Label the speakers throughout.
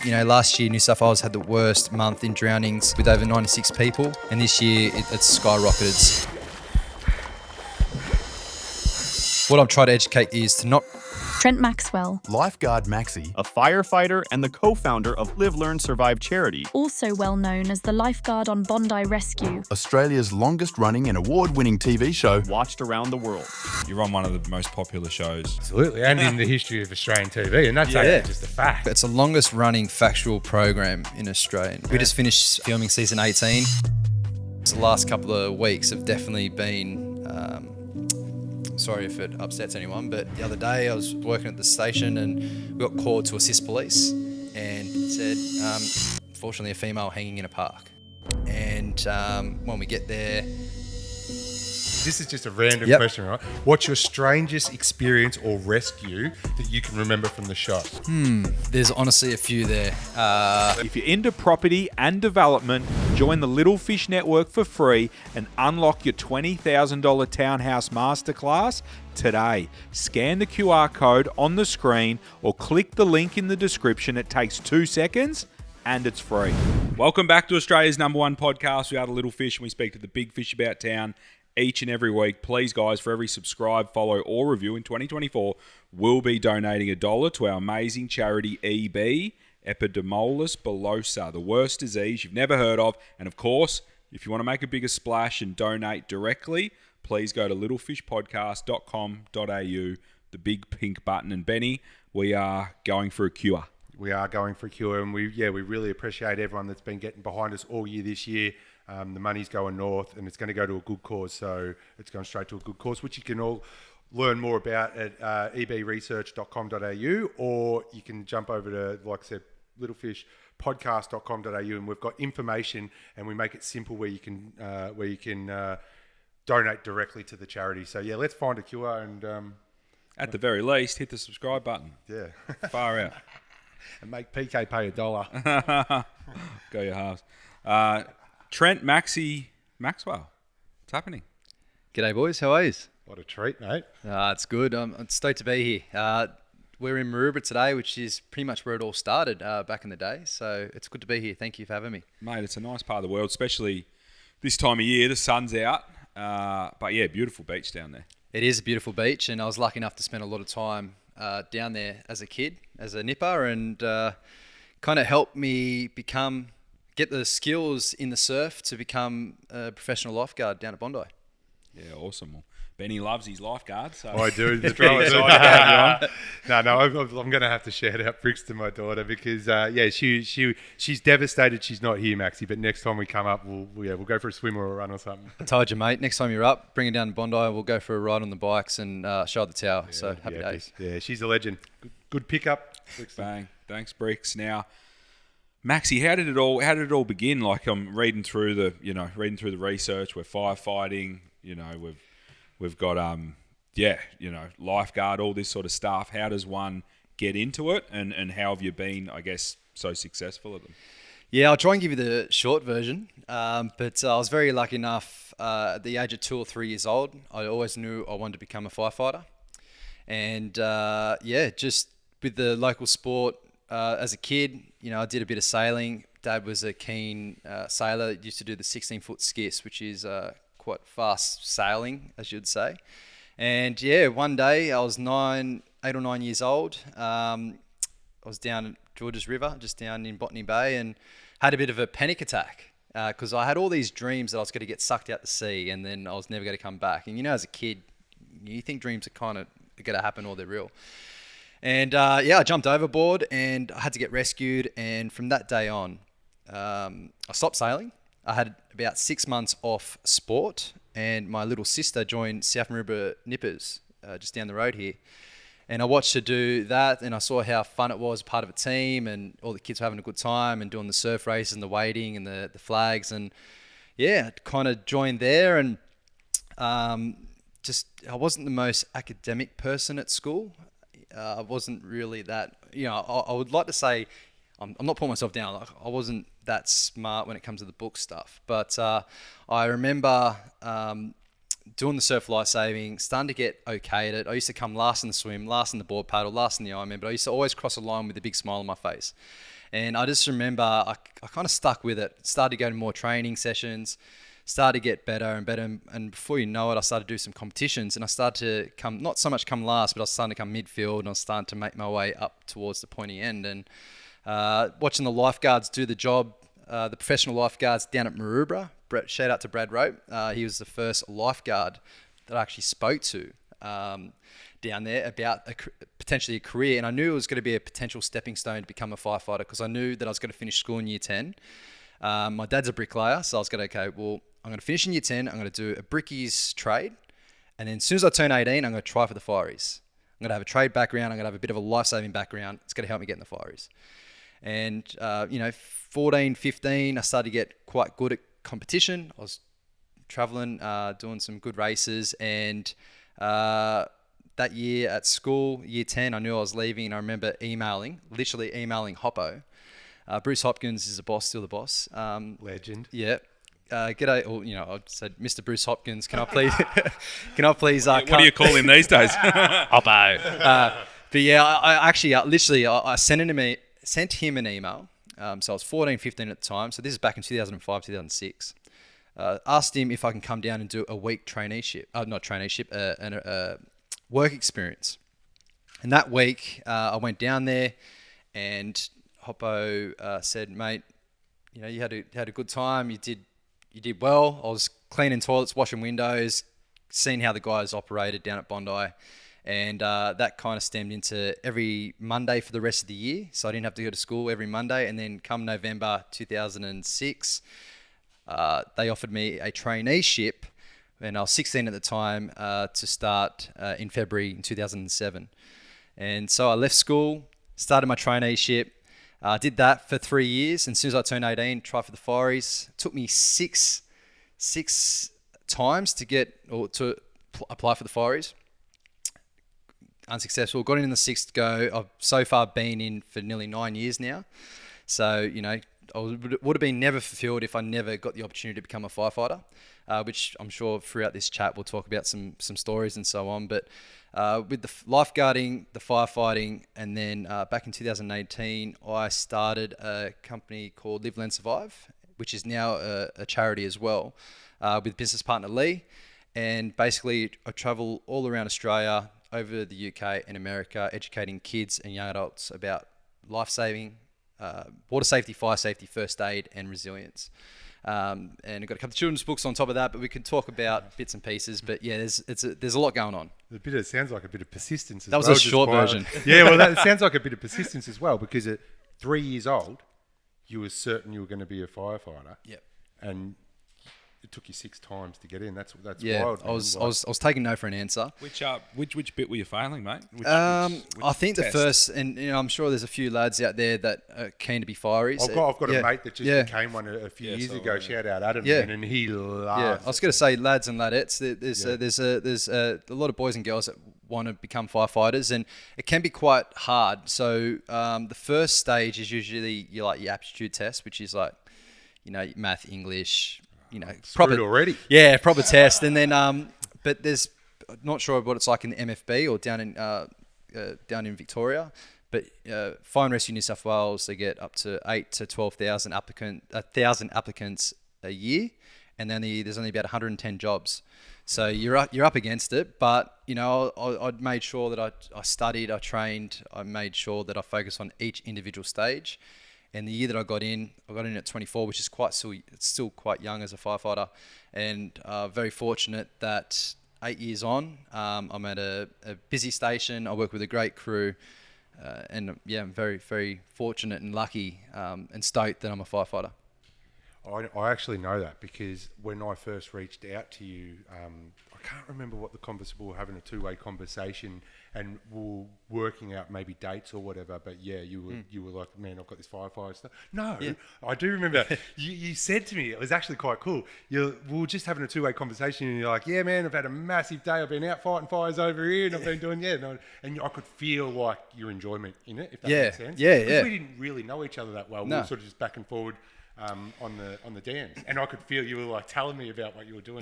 Speaker 1: last year New South Wales had the worst month in drownings with over 96 people, and this year it's skyrocketed. What I'm trying to educate is to not...
Speaker 2: Trent Maxwell,
Speaker 3: Lifeguard Maxie,
Speaker 4: a firefighter and the co-founder of Live, Learn, Survive charity.
Speaker 2: also well known as the Lifeguard on Bondi Rescue.
Speaker 3: Australia's longest running and award-winning TV show.
Speaker 4: Watched around the world.
Speaker 5: You're on one of the most popular shows.
Speaker 6: Absolutely, and in the history of Australian TV, and that's actually just a fact.
Speaker 1: It's the longest running factual program in Australia. We just finished filming season 18. The last couple of weeks have definitely been... sorry if it upsets anyone, but the other day I was working at the station and we got called to assist police, and it said, unfortunately, a female hanging in a park. And when we get there...
Speaker 6: This is just a random question, right? What's your strangest experience or rescue that you can remember from the show?
Speaker 1: There's honestly a few there.
Speaker 4: If you're into property and development, join the Little Fish Network for free and unlock your $20,000 townhouse masterclass today. Scan the QR code on the screen or click the link in the description. It takes 2 seconds and it's free.
Speaker 5: Welcome back to Australia's #1 podcast. We are the Little Fish and we speak to the big fish about town each and every week. Please, guys, for every subscribe, follow, or review in 2024, we'll be donating $1 to our amazing charity EB, epidermolysis bullosa, the worst disease you've never heard of. And of course, if you want to make a bigger splash and donate directly, please go to littlefishpodcast.com.au, the big pink button. And Benny, we are going for a cure.
Speaker 6: We are going for a cure, and we really appreciate everyone that's been getting behind us all year this year. The money's going north, and it's going to go to a good cause, so it's going straight to a good cause, which you can all learn more about at ebresearch.com.au, or you can jump over to, like I said, littlefishpodcast.com.au, and we've got information, and we make it simple where you can donate directly to the charity. So yeah, let's find a cure, and
Speaker 5: At the very least, hit the subscribe button.
Speaker 6: yeah,
Speaker 5: Far out.
Speaker 6: and make PK pay $1.
Speaker 5: Go your halves. Trent Maxwell. What's happening?
Speaker 1: G'day, boys. How are you?
Speaker 6: What a treat, mate.
Speaker 1: It's good. I'm stoked to be here. We're in Maroubra today, which is pretty much where it all started back in the day. So it's good to be here. Thank you for having me.
Speaker 5: Mate, it's a nice part of the world, especially this time of year. The sun's out. But yeah, beautiful beach down there.
Speaker 1: It is a beautiful beach, and I was lucky enough to spend a lot of time down there as a kid, as a nipper, and kind of helped me get the skills in the surf to become a professional lifeguard down at Bondi.
Speaker 5: Yeah, awesome. Well, Benny loves his lifeguard, so
Speaker 6: I do. The
Speaker 5: pretty excited to have you on.
Speaker 6: No, I'm going to have to shout out Bricks to my daughter because, she's devastated she's not here, Maxie. But next time we come up, we'll go for a swim or a run or something.
Speaker 1: I told you, mate, next time you're up, bring her down to Bondi. We'll go for a ride on the bikes and show her the tower. So happy days.
Speaker 6: Yeah, she's a legend. Good pickup.
Speaker 5: Bang. Thanks, Bricks. Now, Maxie, how did it all begin? Like, I'm reading through the research. We're firefighting. We've got lifeguard, all this sort of stuff. How does one get into it, and how have you been, I guess, so successful at them?
Speaker 1: Yeah, I'll try and give you the short version. But I was very lucky enough at the age of 2 or 3 years old. I always knew I wanted to become a firefighter, and just with the local sport. As a kid, I did a bit of sailing. Dad was a keen sailor. He used to do the 16-foot skiss, which is quite fast sailing, as you'd say. And yeah, one day I was 8 or 9 years old. I was down at Georges River, just down in Botany Bay, and had a bit of a panic attack because I had all these dreams that I was going to get sucked out to sea, and then I was never going to come back. And as a kid, you think dreams are kind of going to happen or they're real. And I jumped overboard and I had to get rescued. And from that day on, I stopped sailing. I had about 6 months off sport, and my little sister joined South Maroubra Nippers just down the road here. And I watched her do that, and I saw how fun it was, part of a team, and all the kids were having a good time and doing the surf races and the wading and the flags. And yeah, kind of joined there, and I wasn't the most academic person at school. I wasn't really that, I would like to say, I'm not putting myself down, like, I wasn't that smart when it comes to the book stuff. But I remember doing the surf lifesaving, starting to get okay at it. I used to come last in the swim, last in the board paddle, last in the Ironman, but I used to always cross a line with a big smile on my face. And I just remember I kind of stuck with it. Started going to more training sessions, started to get better and better. And before you know it, I started to do some competitions, and I started to not so much come last, but I was starting to come midfield, and I was starting to make my way up towards the pointy end. And watching the lifeguards do the job, the professional lifeguards down at Maroubra, shout out to Brad Rope. He was the first lifeguard that I actually spoke to down there about potentially a career. And I knew it was going to be a potential stepping stone to become a firefighter, because I knew that I was going to finish school in year 10. My dad's a bricklayer, so I was going to, okay, well, I'm going to finish in year 10. I'm going to do a bricky's trade. And then as soon as I turn 18, I'm going to try for the fireys. I'm going to have a trade background. I'm going to have a bit of a life-saving background. It's going to help me get in the fireys. And, 14, 15, I started to get quite good at competition. I was traveling, doing some good races. And that year at school, year 10, I knew I was leaving. And I remember literally emailing Hoppo. Bruce Hopkins is the boss, still the boss.
Speaker 6: Legend.
Speaker 1: Yeah. G'day, or I said, Mr. Bruce Hopkins, can I please,
Speaker 5: What do you call him these days?
Speaker 1: Hoppo. But yeah, I actually, literally, I sent him an email. So I was 14, 15 at the time. So this is back in 2005, 2006. Asked him if I can come down and do a week work experience. And that week, I went down there, and Hoppo said, mate, you had a good time. You did well. I was cleaning toilets, washing windows, seeing how the guys operated down at Bondi. And that kind of stemmed into every Monday for the rest of the year. So I didn't have to go to school every Monday. And then come November 2006, they offered me a traineeship, and I was 16 at the time, to start in February in 2007. And so I left school, started my traineeship, did that for 3 years. And as soon as I turned 18, tried for the fireys. It took me six times to apply for the fireys. Unsuccessful. Got in the sixth go. I've so far been in for nearly 9 years now. So, I would have been never fulfilled if I never got the opportunity to become a firefighter, which I'm sure throughout this chat we'll talk about some stories and so on. But with the lifeguarding, the firefighting, and then back in 2018, I started a company called Live, Learn, Survive, which is now a charity as well, with business partner Lee. And basically, I travel all around Australia, over the UK and America, educating kids and young adults about life-saving, water safety, fire safety, first aid, and resilience. And I've got a couple of children's books on top of that, but we can talk about bits and pieces. But yeah, there's a lot going on.
Speaker 6: It sounds like a bit of persistence as
Speaker 1: well.
Speaker 6: That
Speaker 1: was a short version.
Speaker 6: Yeah, well, that sounds like a bit of persistence as well, because at 3 years old, you were certain you were going to be a firefighter.
Speaker 1: Yep.
Speaker 6: And it took you 6 times to get in. That's
Speaker 1: yeah,
Speaker 6: wild.
Speaker 1: I was taking no for an answer.
Speaker 5: Which bit were you failing, mate?
Speaker 1: I think test? The first, and I'm sure there's a few lads out there that are keen to be fireys.
Speaker 6: I've got a mate that just became one a few years ago. Shout out Adam, and he loves.
Speaker 1: Yeah, I was going to say lads and ladettes. There's a lot of boys and girls that want to become firefighters, and it can be quite hard. So the first stage is usually your aptitude test, which is math, English. Proper
Speaker 6: already.
Speaker 1: Yeah, proper test, and then but there's not sure what it's like in the MFB or down in Victoria, but Fire and Rescue New South Wales, they get up to 8,000 to 12,000 applicants a year, and then there's only about 110 jobs, so you're up against it. But I made sure that I studied, I trained, I made sure that I focused on each individual stage. And the year that I got in at 24, which is still quite young as a firefighter, and very fortunate that 8 years on, I'm at a busy station. I work with a great crew, and I'm very, very fortunate and lucky and stoked that I'm a firefighter.
Speaker 6: I actually know that because when I first reached out to you, I can't remember what the conversation. We were having a two-way conversation, and we were working out maybe dates or whatever. But yeah, you were like, man, I've got this firefighter stuff. No, yeah. I do remember. you said to me, it was actually quite cool. We were just having a two-way conversation, and you're like, yeah, man, I've had a massive day. I've been out fighting fires over here, and I've been doing and I could feel like your enjoyment in it, if that makes sense.
Speaker 1: Yeah.
Speaker 6: We didn't really know each other that well.
Speaker 1: No.
Speaker 6: We were sort of just back and forward. On the dams, and I could feel you were like telling me about what you were doing.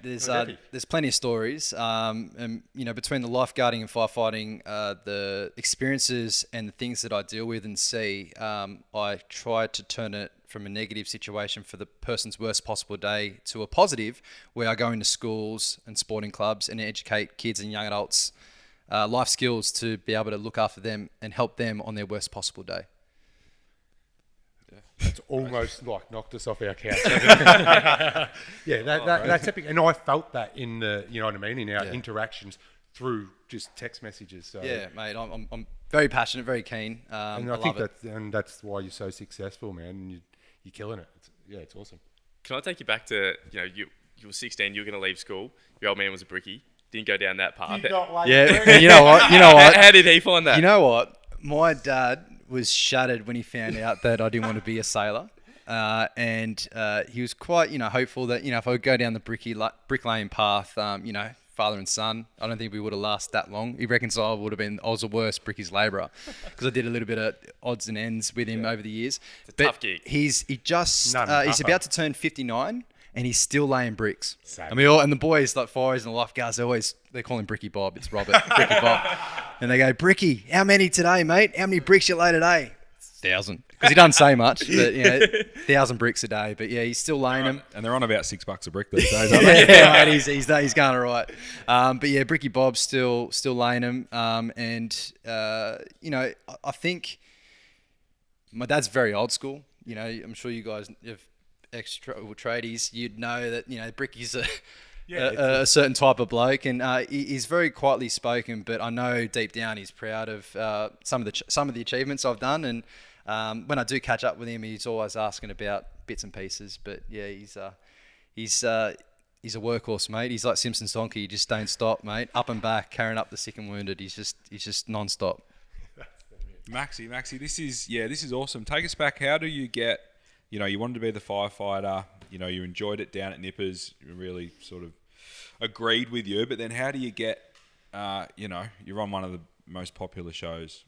Speaker 1: There's plenty of stories, and between the lifeguarding and firefighting, the experiences and the things that I deal with and see, I try to turn it from a negative situation for the person's worst possible day to a positive, where I go into schools and sporting clubs and educate kids and young adults life skills to be able to look after them and help them on their worst possible day.
Speaker 6: That's almost like knocked us off our couch. That's epic. And I felt that in the, you know what I mean, in our interactions through just text messages. So
Speaker 1: yeah, mate, I'm very passionate, very keen.
Speaker 6: And I think that's why you're so successful, man. And you're killing it. It's awesome.
Speaker 7: Can I take you back to, you were 16, you were going to leave school. Your old man was a brickie. Didn't go down that path.
Speaker 1: Yeah, you know what?
Speaker 7: How did he find that?
Speaker 1: You know what? My dad was shattered when he found out that I didn't want to be a sailor. And he was quite, hopeful that, if I would go down the brick lane path, father and son, I don't think we would have lasted that long. He reckons I was the worst brickies labourer because I did a little bit of odds and ends with him over the years.
Speaker 7: It's a tough gig.
Speaker 1: He's about to turn 59 and he's still laying bricks.
Speaker 6: Same.
Speaker 1: And and the boys, like fires and the lifeguards, they call him Bricky Bob. It's Robert, Bricky Bob. And they go, Bricky, how many today, mate? How many bricks you lay today? 1,000. Because he doesn't say much, but 1,000 bricks a day. But yeah, he's still laying them.
Speaker 5: And they're on about $6 a brick these days, aren't they?
Speaker 1: Yeah, mate, he's going all right. But yeah, Bricky Bob's still laying them. I think my dad's very old school. I'm sure you guys have tradies, you'd know that Bricky's a certain type of bloke, and he's very quietly spoken. But I know deep down he's proud of some of the achievements I've done. And when I do catch up with him, he's always asking about bits and pieces. But yeah, he's a workhorse, mate. He's like Simpson's donkey. He just don't stop, mate. Up and back, carrying up the sick and wounded. He's just non-stop.
Speaker 5: Maxi, this is awesome. Take us back. How do you get? You wanted to be the firefighter. You enjoyed it down at Nippers. You really sort of agreed with you. But then how do you get, you're on one of the most popular shows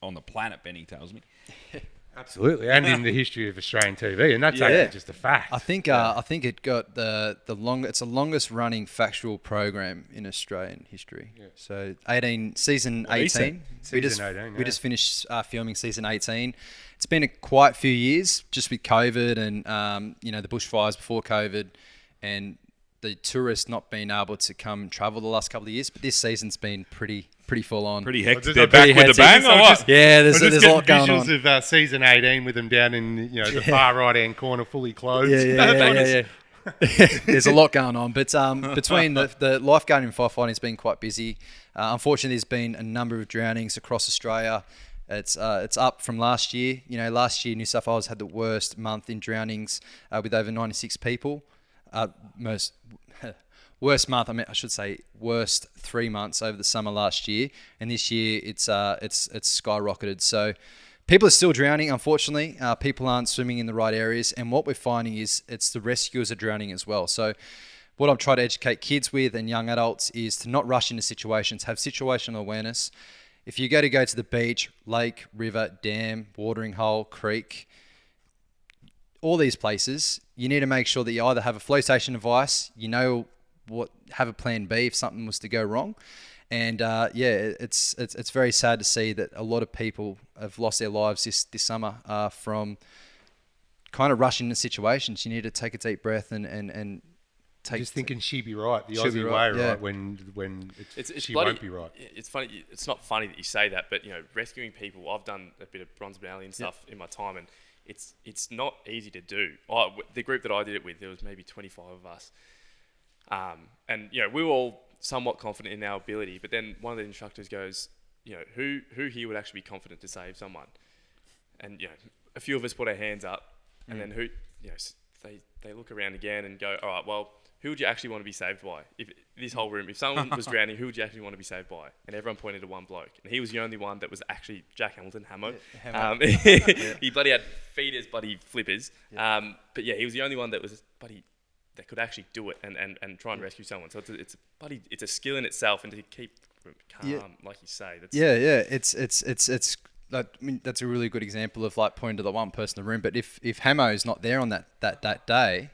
Speaker 5: on the planet, Benny tells me.
Speaker 6: Absolutely. And in the history of Australian TV. And that's actually just a fact.
Speaker 1: I think it got it's the longest running factual program in Australian history. Yeah. So season 18. We just finished filming season 18. It's been quite a few years just with COVID and the bushfires before COVID and the tourists not being able to come travel the last couple of years. But this season's been pretty full on.
Speaker 5: Pretty hectic. They're back with the bang or what?
Speaker 1: Yeah, there's a lot going on.
Speaker 6: Visuals of season 18 with them down in the far right hand corner, fully clothed.
Speaker 1: Yeah. There's a lot going on, but between the lifeguard and firefighting has been quite busy. Unfortunately, there's been a number of drownings across Australia. It's up from last year. Last year New South Wales had the worst month in drownings with over 96 people. Worst month. I should say worst 3 months over the summer last year, and this year it's skyrocketed. So people are still drowning. Unfortunately, people aren't swimming in the right areas, and what we're finding is it's the rescuers are drowning as well. So what I'm trying to educate kids with and young adults is to not rush into situations. Have situational awareness. If you go to the beach, lake, river, dam, watering hole, creek, all these places, you need to make sure that you either have a flotation device, have a plan B if something was to go wrong. And it's very sad to see that a lot of people have lost their lives this summer from kind of rushing into situations. You need to take a deep breath and take.
Speaker 6: Just thinking she'd be right, the
Speaker 1: she'll
Speaker 6: Aussie
Speaker 1: be
Speaker 6: way,
Speaker 1: right,
Speaker 6: right? When she
Speaker 7: bloody,
Speaker 6: won't be right.
Speaker 7: It's funny. It's not funny that you say that, but rescuing people. I've done a bit of bronze medallion stuff in my time, and it's not easy to do. The group that I did it with, there was maybe 25 of us. And we were all somewhat confident in our ability, but then one of the instructors goes, who here would actually be confident to save someone? And a few of us put our hands up, and then they look around again and go, all right, well, who would you actually want to be saved by? If this whole room, if someone was drowning, who would you actually want to be saved by? And everyone pointed to one bloke, and he was the only one that was actually Jack Hamilton, Hamo. He bloody had feeders, bloody flippers. But yeah, he was the only one that was that could actually do it and try and rescue someone. So it's a skill in itself, and to keep calm, like you say.
Speaker 1: It's that's a really good example of like pointing to the one person in the room. But if Hamo is not there on that day,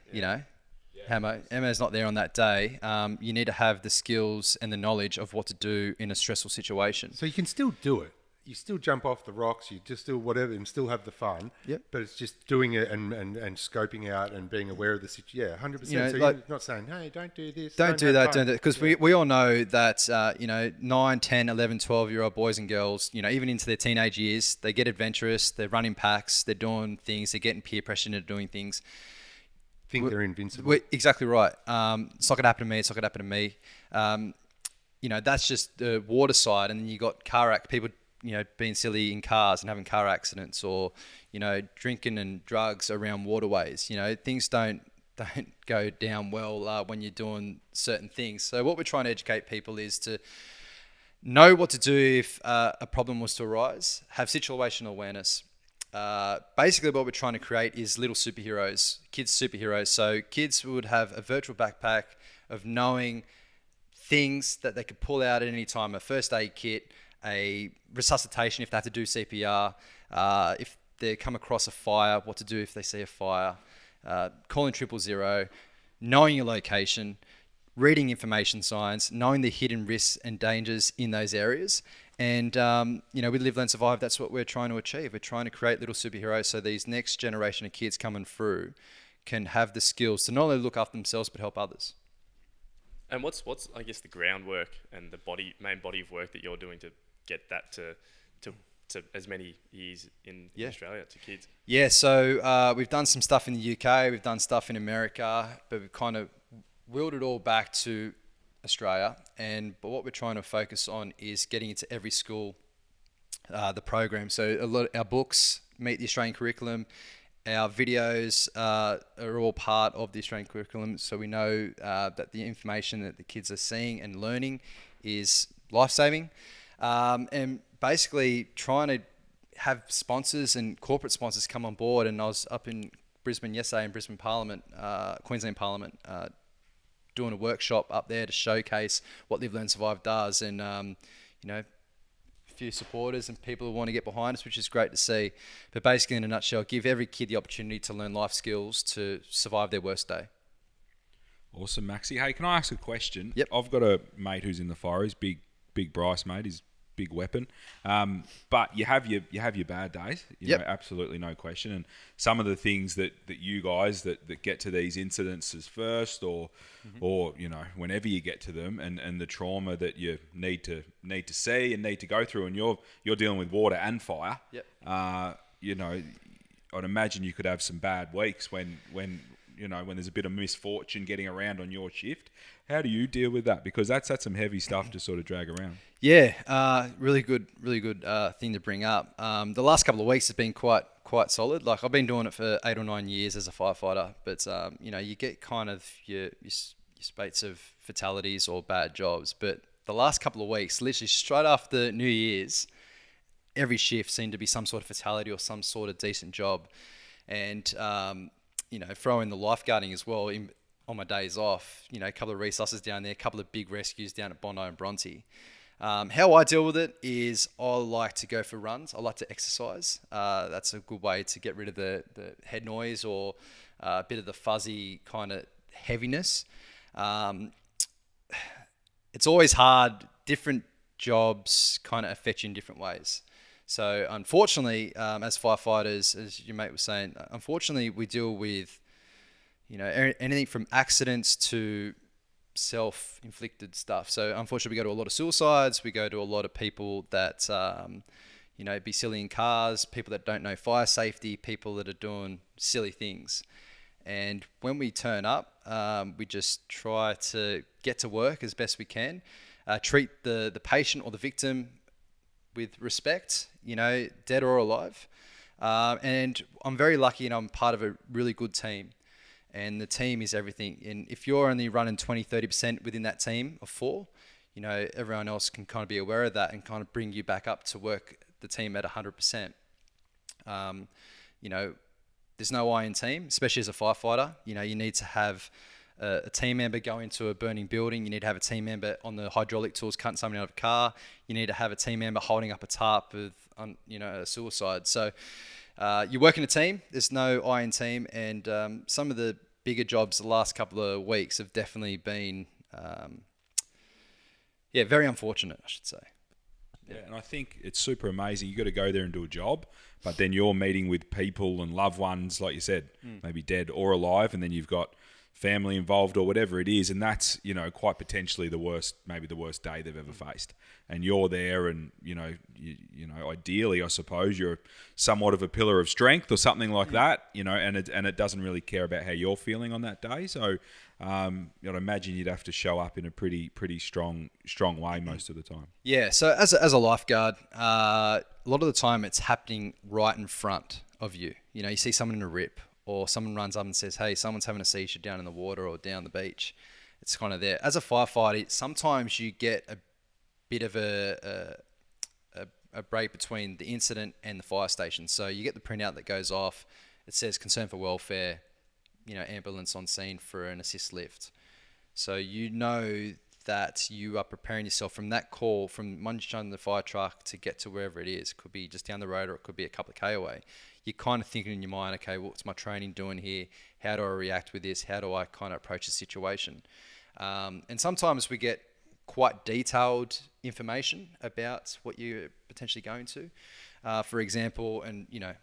Speaker 1: Ammo's not there on that day. You need to have the skills and the knowledge of what to do in a stressful situation.
Speaker 6: So you can still do it. You still jump off the rocks, you just do whatever and still have the fun.
Speaker 1: Yep.
Speaker 6: But it's just doing it and scoping out and being aware of the situation. Yeah, 100%.
Speaker 1: You know,
Speaker 6: so
Speaker 1: like,
Speaker 6: you're not saying, hey, don't do this.
Speaker 1: Don't do that. Because
Speaker 6: yeah.
Speaker 1: we all know that, 9, 10, 11, 12-year-old boys and girls, even into their teenage years, they get adventurous, they're running packs, they're doing things, they're getting peer pressure into doing things.
Speaker 6: Think they're invincible.
Speaker 1: Exactly right. It's not going to happen to me. It's not going to happen to me. That's just the water side. And then you got people, being silly in cars and having car accidents or, drinking and drugs around waterways. Things don't go down well when you're doing certain things. So what we're trying to educate people is to know what to do if a problem was to arise, have situational awareness. Basically what we're trying to create is little superheroes, kids superheroes. So kids would have a virtual backpack of knowing things that they could pull out at any time, a first aid kit, a resuscitation if they have to do CPR, if they come across a fire, what to do if they see a fire, calling 000, knowing your location, reading information signs, knowing the hidden risks and dangers in those areas. And, with Live, Learn, Survive, that's what we're trying to achieve. We're trying to create little superheroes so these next generation of kids coming through can have the skills to not only look after themselves but help others.
Speaker 7: And what's I guess the groundwork and the main body of work that you're doing to get that to as many years in Australia to kids?
Speaker 1: Yeah, so we've done some stuff in the UK, we've done stuff in America, but we've kind of wheeled it all back to Australia. But what we're trying to focus on is getting into every school, the program. So a lot of our books meet the Australian curriculum. Our videos are all part of the Australian curriculum, so we know that the information that the kids are seeing and learning is life-saving. And basically trying to have sponsors and corporate sponsors come on board. And I was up in Brisbane yesterday in Brisbane Parliament, Queensland Parliament, doing a workshop up there to showcase what Live, Learn, Survive does. And, a few supporters and people who want to get behind us, which is great to see. But basically, in a nutshell, give every kid the opportunity to learn life skills to survive their worst day.
Speaker 5: Awesome, Maxi. Hey, can I ask a question?
Speaker 1: Yep.
Speaker 5: I've got a mate who's in the fire. He's big Bryce, mate. He's big weapon. But you have your bad days.
Speaker 1: Yep.
Speaker 5: Absolutely no question. And some of the things that you guys that get to these incidences first or whenever you get to them and the trauma that you need to see and need to go through, and you're dealing with water and fire.
Speaker 1: Yep.
Speaker 5: I'd imagine you could have some bad weeks when there's a bit of misfortune getting around on your shift. How do you deal with that? Because that's some heavy stuff to sort of drag around.
Speaker 1: Yeah, really good thing to bring up. The last couple of weeks has been quite solid. Like I've been doing it for 8 or 9 years as a firefighter, but you get kind of your spates of fatalities or bad jobs. But the last couple of weeks, literally straight after New Year's, every shift seemed to be some sort of fatality or some sort of decent job. And throw in the lifeguarding as well on my days off. A couple of resusces down there, a couple of big rescues down at Bondi and Bronte. How I deal with it is I like to go for runs. I like to exercise. That's a good way to get rid of the head noise or a bit of the fuzzy kind of heaviness. It's always hard. Different jobs kind of affect you in different ways. So unfortunately, as firefighters, as your mate was saying, unfortunately we deal with, anything from accidents to self-inflicted stuff. So unfortunately we go to a lot of suicides. We go to a lot of people that, be silly in cars, people that don't know fire safety, people that are doing silly things. And when we turn up, we just try to get to work as best we can, treat the patient or the victim with respect, dead or alive. And I'm very lucky and I'm part of a really good team. And the team is everything. And if you're only running 20-30% within that team of 4, everyone else can kind of be aware of that and kind of bring you back up to work the team at 100%. There's no I in team, especially as a firefighter. You need to have a team member go into a burning building. You need to have a team member on the hydraulic tools cutting something out of a car. You need to have a team member holding up a tarp with, a suicide. So you work in a team. There's no I in team. And some of the bigger jobs the last couple of weeks have definitely been, very unfortunate, I should say.
Speaker 5: Yeah, and I think it's super amazing. You got to go there and do a job, but then you're meeting with people and loved ones, like you said, maybe dead or alive, and then you've got family involved or whatever it is, and that's, you know, quite potentially the worst day they've ever faced. And you're there, and you know, ideally, I suppose you're somewhat of a pillar of strength or something like that, you know, and it doesn't really care about how you're feeling on that day. So, I'd imagine you'd have to show up in a pretty strong way most of the time.
Speaker 1: Yeah. So as a lifeguard, a lot of the time it's happening right in front of you. You know, you see someone in a rip, or someone runs up and says, "Hey, someone's having a seizure down in the water or down the beach." It's kind of there. As a firefighter, sometimes you get a bit of a break between the incident and the fire station. So you get the printout that goes off. It says concern for welfare, you know, ambulance on scene for an assist lift. So you know that you are preparing yourself from that call, from once you're in the fire truck to get to wherever it is. It could be just down the road, or it could be a couple of K away. You're kind of thinking in your mind, okay, what's my training doing here? How do I react with this? How do I kind of approach the situation? And sometimes we get quite detailed information about what you're potentially going to. For example, and you know,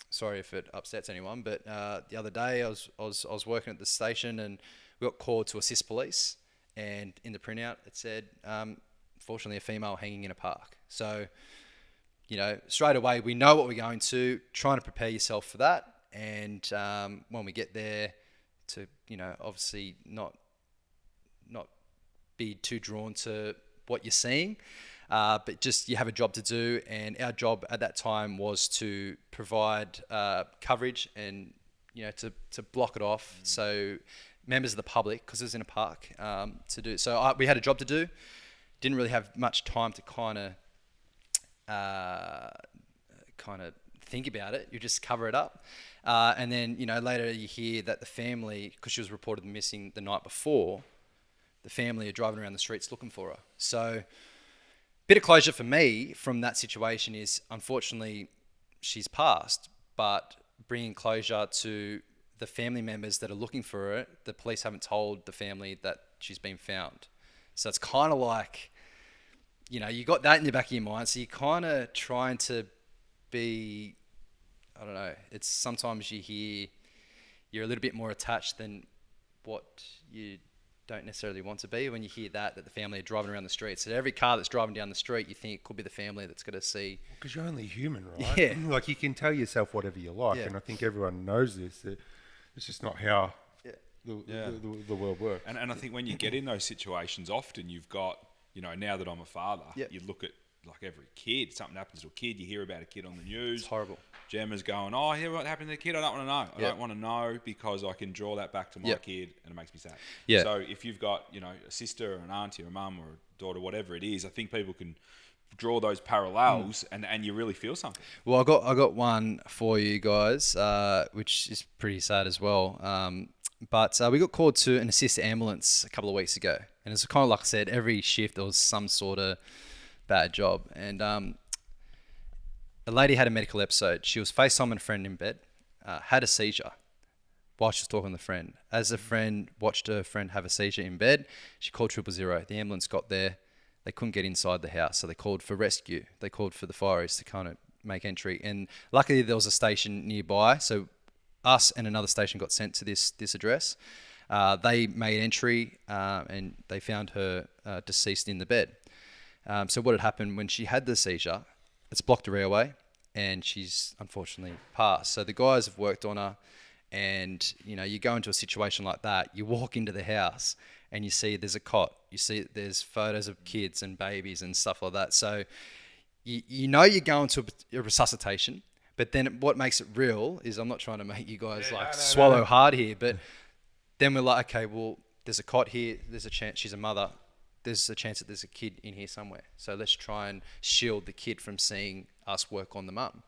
Speaker 1: sorry if it upsets anyone, but the other day I was working at the station and we got called to assist police, and in the printout it said, fortunately, a female hanging in a park. So, you know, straight away we know what we're going to, trying to prepare yourself for that, and when we get there, to, you know, obviously not be too drawn to what you're seeing, but just you have a job to do, and our job at that time was to provide coverage and, you know, to block it off, so members of the public, because it was in a park, to do. So we had a job to do. Didn't really have much time to kind of think about it. You just cover it up, and then, you know, later you hear that the family, because she was reported missing the night before, the family are driving around the streets looking for her. So, bit of closure for me from that situation is, unfortunately, she's passed, but bringing closure to the family members that are looking for her, the police haven't told the family that she's been found. So it's kind of like, you know, you got that in the back of your mind, so you're kind of trying to be, I don't know, it's sometimes you're a little bit more attached than what you don't necessarily want to be when you hear that the family are driving around the streets. So every car that's driving down the street, you think it could be the family that's going to see.
Speaker 6: Because you're only human, right?
Speaker 1: Yeah.
Speaker 6: Like, you can tell yourself whatever you like,
Speaker 1: Yeah.
Speaker 6: and I think everyone knows this. That it's just not how the world works.
Speaker 5: And I think when you get in those situations, often you've got, you know, now that I'm a father,
Speaker 1: Yep.
Speaker 5: you look at, like, every kid, something happens to a kid, you hear about a kid on the news.
Speaker 1: It's horrible.
Speaker 5: Gemma's going, "Oh, hear what happened to the kid? I don't want to know. I
Speaker 1: Yep.
Speaker 5: don't want to know, because I can draw that back to my
Speaker 1: Yep.
Speaker 5: kid, and it makes me sad."
Speaker 1: Yeah.
Speaker 5: So if you've got, you know, a sister or an auntie or a mum or a daughter, whatever it is, I think people can draw those parallels, and you really feel something.
Speaker 1: Well, I got one for you guys, which is pretty sad as well. But we got called to an assist ambulance a couple of weeks ago, and it's kind of like I said, every shift there was some sort of bad job, and a lady had a medical episode. She was FaceTiming a friend in bed, had a seizure while she was talking to the friend. As the friend watched her friend have a seizure in bed, she called 000. The ambulance got there. They couldn't get inside the house, so they called for rescue. They called for the fireys to kind of make entry. And luckily there was a station nearby, so us and another station got sent to this address. They made entry, and they found her deceased in the bed. So what had happened when she had the seizure, it's blocked her airway, and she's unfortunately passed. So the guys have worked on her, and, you know, you go into a situation like that, you walk into the house and you see there's a cot, you see there's photos of kids and babies and stuff like that. So you know you're going to a resuscitation, but then what makes it real is, I'm not trying to make you guys swallow hard here, but then we're like, okay, well, there's a cot here, there's a chance she's a mother, there's a chance that there's a kid in here somewhere. So let's try and shield the kid from seeing us work on the mum.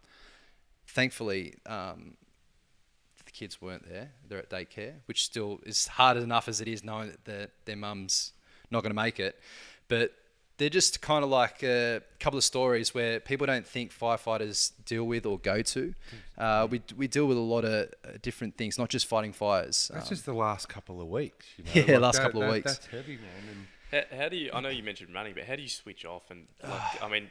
Speaker 1: Thankfully, the kids weren't there. They're at daycare, which still is hard enough as it is, knowing that their mum's not going to make it. But they're just kind of like a couple of stories where people don't think firefighters deal with or go to. We deal with a lot of different things, not just fighting fires.
Speaker 6: That's just the last couple of weeks.
Speaker 1: Yeah, last couple of weeks.
Speaker 6: That's heavy, man.
Speaker 7: How do you? I know you mentioned running, but how do you switch off? And I mean,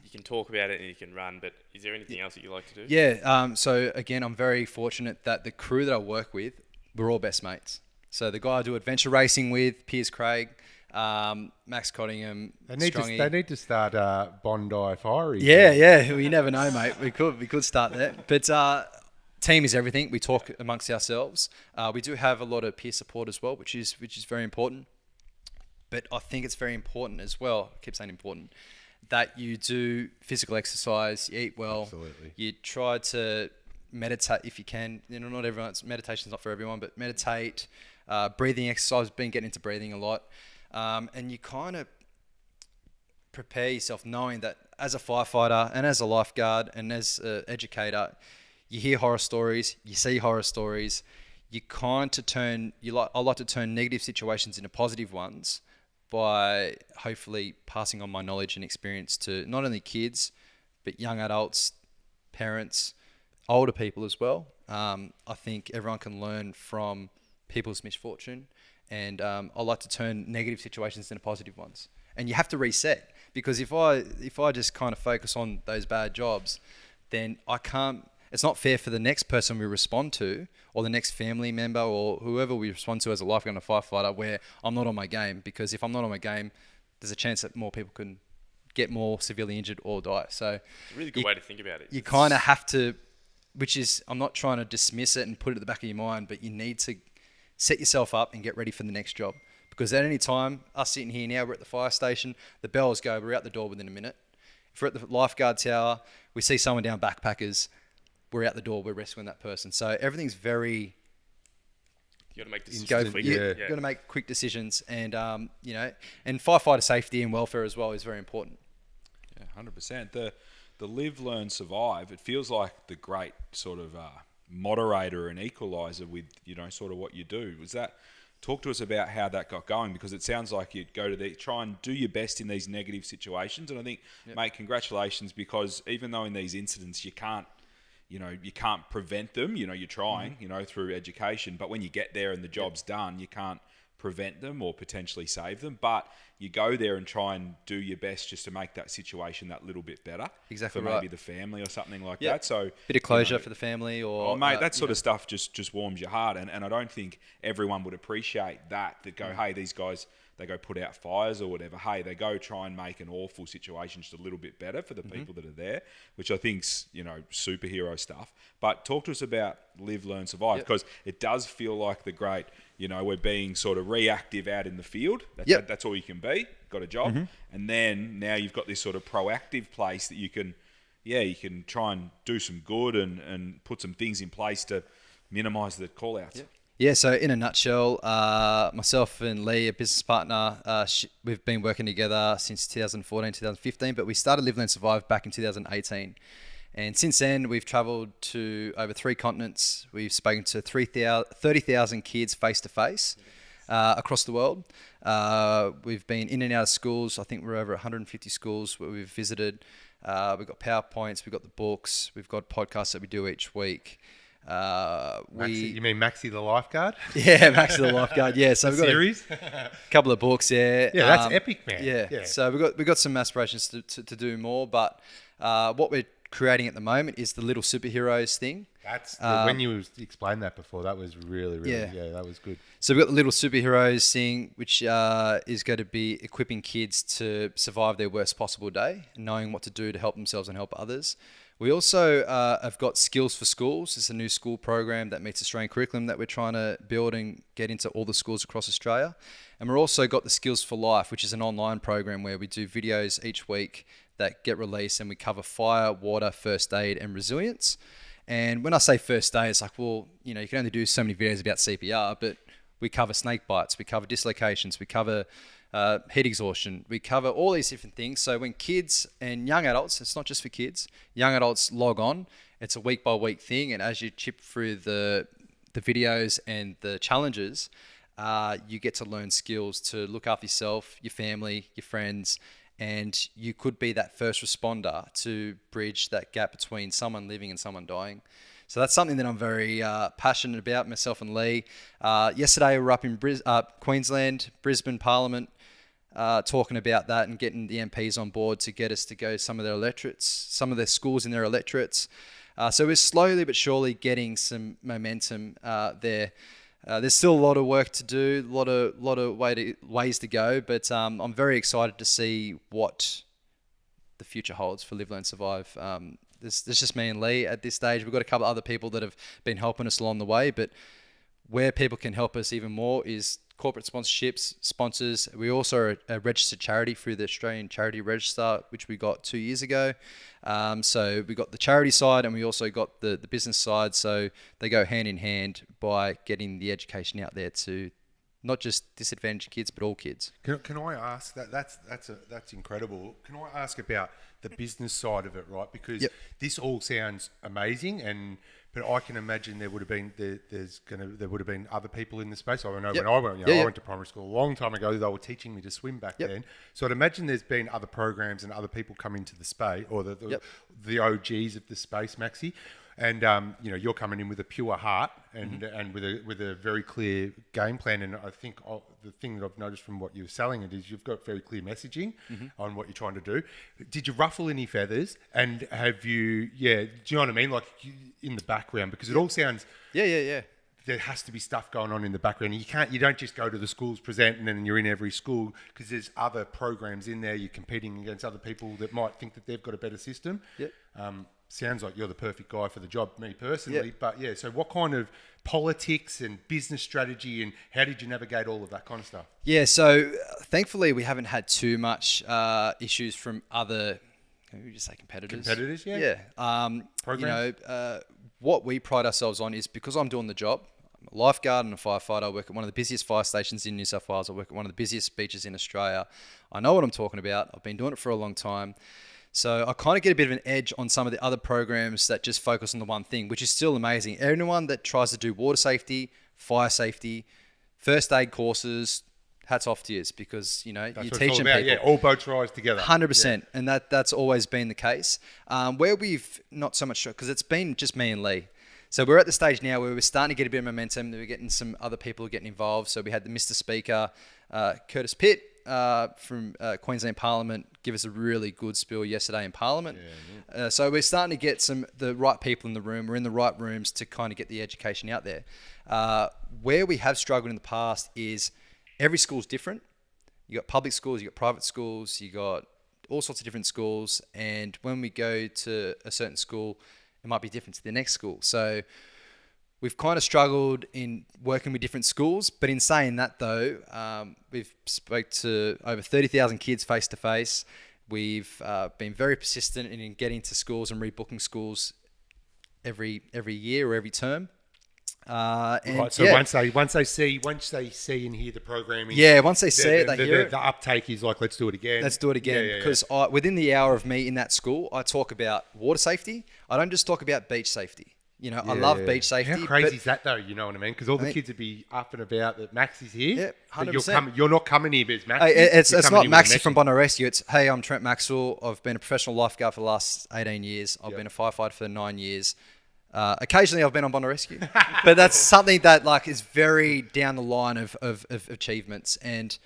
Speaker 7: you can talk about it and you can run, but is there anything else that you like to do?
Speaker 1: Yeah. So again, I'm very fortunate that the crew that I work with, we're all best mates. So the guy I do adventure racing with, Piers Craig, Max Cottingham,
Speaker 6: They need to start Bondi Fiery.
Speaker 1: Yeah. You never know, mate. We could start there. But team is everything. We talk amongst ourselves. We do have a lot of peer support as well, which is very important. But I think it's very important as well. I keep saying important. That you do physical exercise, you eat well.
Speaker 6: Absolutely.
Speaker 1: You try to meditate if you can. Not everyone's meditation's not for everyone, but meditate, breathing exercise. Been getting into breathing a lot, and you kind of prepare yourself knowing that as a firefighter and as a lifeguard and as an educator, you hear horror stories, you see horror stories. I like to turn negative situations into positive ones by hopefully passing on my knowledge and experience to not only kids, but young adults, parents, older people as well. I think everyone can learn from people's misfortune, and I like to turn negative situations into positive ones. And you have to reset, because if I just kind of focus on those bad jobs, then I can't. It's not fair for the next person we respond to, or the next family member, or whoever we respond to as a lifeguard and a firefighter, where I'm not on my game. Because if I'm not on my game, there's a chance that more people can get more severely injured or die. So
Speaker 7: it's a really good way to think about it.
Speaker 1: You kind of have to, which is, I'm not trying to dismiss it and put it at the back of your mind, but you need to set yourself up and get ready for the next job. Because at any time, us sitting here now, we're at the fire station, the bells go, we're out the door within a minute. If we're at the lifeguard tower, we see someone down backpackers, we're out the door, we're rescuing that person. So everything's very...
Speaker 7: You got to make decisions.
Speaker 1: You got to make quick decisions, and and firefighter safety and welfare as well is very important.
Speaker 5: Yeah, 100%. The live, learn, survive. It feels like the great sort of moderator and equalizer with sort of what you do. Talk to us about how that got going, because it sounds like you'd go to try and do your best in these negative situations. And I think, mate, congratulations, because even though in these incidents you can't prevent them, you're trying, through education, but when you get there and the job's done, you can't prevent them or potentially save them, but you go there and try and do your best just to make that situation that little bit better.
Speaker 1: Exactly
Speaker 5: for
Speaker 1: right.
Speaker 5: maybe the family or something like that. So
Speaker 1: bit of closure for the family, or
Speaker 5: mate, that sort of stuff just warms your heart, and I don't think everyone would appreciate that go, hey, these guys, they go put out fires or whatever. Hey, they go try and make an awful situation just a little bit better for the people that are there, which I think's, superhero stuff. But talk to us about live, learn, survive, because it does feel like the great, we're being sort of reactive out in the field. That's all you can be. Got a job. And then now you've got this sort of proactive place that you can try and do some good and put some things in place to minimise the call-outs.
Speaker 1: Yeah, so in a nutshell, myself and Lee, a business partner, we've been working together since 2014, 2015, but we started Live, Learn, Survive back in 2018. And since then, we've travelled to over 3 continents. We've spoken to 30,000 kids face-to-face across the world. We've been in and out of schools. I think we're over 150 schools where we've visited. We've got PowerPoints, we've got the books, we've got podcasts that we do each week.
Speaker 6: You mean Maxi the Lifeguard?
Speaker 1: Yeah, Maxi the Lifeguard. Yeah, so we've got
Speaker 6: series.
Speaker 1: a couple of books. Yeah,
Speaker 6: that's epic, man.
Speaker 1: Yeah. So we've got some aspirations to do more, but what we're creating at the moment is the Little Superheroes thing.
Speaker 6: That's when you explained that before, that was really that was good.
Speaker 1: So we've got the Little Superheroes thing, which is going to be equipping kids to survive their worst possible day, knowing what to do to help themselves and help others. We also have got Skills for Schools. It's a new school program that meets Australian curriculum that we're trying to build and get into all the schools across Australia. And we've also got the Skills for Life, which is an online program where we do videos each week that get released, and we cover fire, water, first aid, and resilience. And when I say first aid, it's like, well, you can only do so many videos about CPR, but we cover snake bites, we cover dislocations, we cover heat exhaustion, we cover all these different things. So when kids and young adults, it's not just for kids, young adults log on, it's a week by week thing. And as you chip through the videos and the challenges, you get to learn skills to look after yourself, your family, your friends, and you could be that first responder to bridge that gap between someone living and someone dying. So that's something that I'm very passionate about, myself and Lee. Yesterday we were up in Queensland, Brisbane Parliament, talking about that and getting the MPs on board to get us to go some of their electorates, some of their schools in their electorates. So we're slowly but surely getting some momentum there. There's still a lot of work to do, a lot of ways to go, but I'm very excited to see what the future holds for Live, Learn, Survive. There's just me and Lee at this stage. We've got a couple of other people that have been helping us along the way, but where people can help us even more is corporate sponsorships, sponsors. We also are a registered charity through the Australian Charity Register, which we got 2 years ago. So we got the charity side and we also got the business side. So they go hand in hand by getting the education out there to not just disadvantaged kids, but all kids.
Speaker 6: Can I ask that's incredible. Can I ask about the business side of it, right? Because this all sounds amazing, but I can imagine there would have been other people in the space. I know when I went, I went to primary school a long time ago. They were teaching me to swim back then, so I'd imagine there's been other programs and other people come into the space, or the OGs of the space, Maxi. And you're coming in with a pure heart and with a very clear game plan. And I think the thing that I've noticed from what you're selling it is you've got very clear messaging on what you're trying to do. Did you ruffle any feathers? And have you? Yeah, do you know what I mean? Like in the background, because it all sounds.
Speaker 1: Yeah.
Speaker 6: There has to be stuff going on in the background. You don't just go to the schools, present, and then you're in every school, because there's other programs in there. You're competing against other people that might think that they've got a better system.
Speaker 1: Yep.
Speaker 6: Sounds like you're the perfect guy for the job, me personally. Yep. But so what kind of politics and business strategy, and how did you navigate all of that kind of stuff?
Speaker 1: Yeah, so thankfully we haven't had too much issues from other, can we just say competitors?
Speaker 6: Competitors, yeah.
Speaker 1: Yeah.
Speaker 6: Programs?
Speaker 1: What we pride ourselves on is, because I'm doing the job, I'm a lifeguard and a firefighter. I work at one of the busiest fire stations in New South Wales. I work at one of the busiest beaches in Australia. I know what I'm talking about. I've been doing it for a long time. So I kind of get a bit of an edge on some of the other programs that just focus on the one thing, which is still amazing. Anyone that tries to do water safety, fire safety, first aid courses, hats off to you, because you're teaching people.
Speaker 6: Yeah, all boats rise together.
Speaker 1: 100%, and that's always been the case. Where we've not so much, because it's been just me and Lee. So we're at the stage now where we're starting to get a bit of momentum. We're getting some other people getting involved. So we had the Mr. Speaker, Curtis Pitt, from Queensland Parliament, give us a really good spiel yesterday in Parliament. So we're starting to get the right people in the room. We're in the right rooms to kind of get the education out there. Where we have struggled in the past is every school's different. You got public schools, you got private schools, you got all sorts of different schools. And when we go to a certain school, it might be different to the next school. So we've kind of struggled in working with different schools, but in saying that though, we've spoke to over 30,000 kids face to face. We've been very persistent in getting to schools and rebooking schools every year or every term.
Speaker 6: Right, so once they see and hear the programming,
Speaker 1: once they see it, they hear it.
Speaker 6: The uptake is like, let's do it again.
Speaker 1: Let's do it again, because within the hour of me in that school, I talk about water safety. I don't just talk about beach safety. I love beach safety.
Speaker 6: How crazy is that though? You know what I mean? Because all the kids would be up and about that Maxie's here.
Speaker 1: Yeah, 100%.
Speaker 6: You're not coming here, but it's Maxie.
Speaker 2: It's not Maxi from Bondi Rescue. It's, hey, I'm Trent Maxwell. I've been a professional lifeguard for the last 18 years. I've been a firefighter for 9 years. Occasionally I've been on Bondi Rescue. But that's something that is very down the line of achievements. And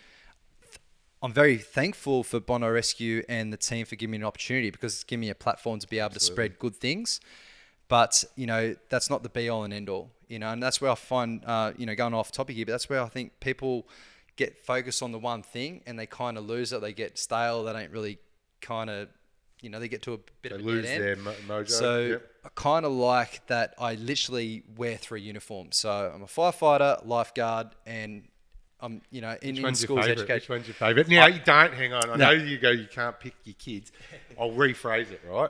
Speaker 2: I'm very thankful for Bondi Rescue and the team for giving me an opportunity, because it's given me a platform to be able to spread good things. But, that's not the be all and end all, and that's where I find, going off topic here, but that's where I think people get focused on the one thing and they kind of lose it. They get stale. They don't really kind of, they get to a bit of a
Speaker 6: lose
Speaker 2: dead end.
Speaker 6: their mojo.
Speaker 2: So I kind of like that I literally wear 3 uniforms. So I'm a firefighter, lifeguard, and I'm, in schools education.
Speaker 6: Which one's your favourite? Now, you don't, hang on. I know you can't pick your kids. I'll rephrase it, right?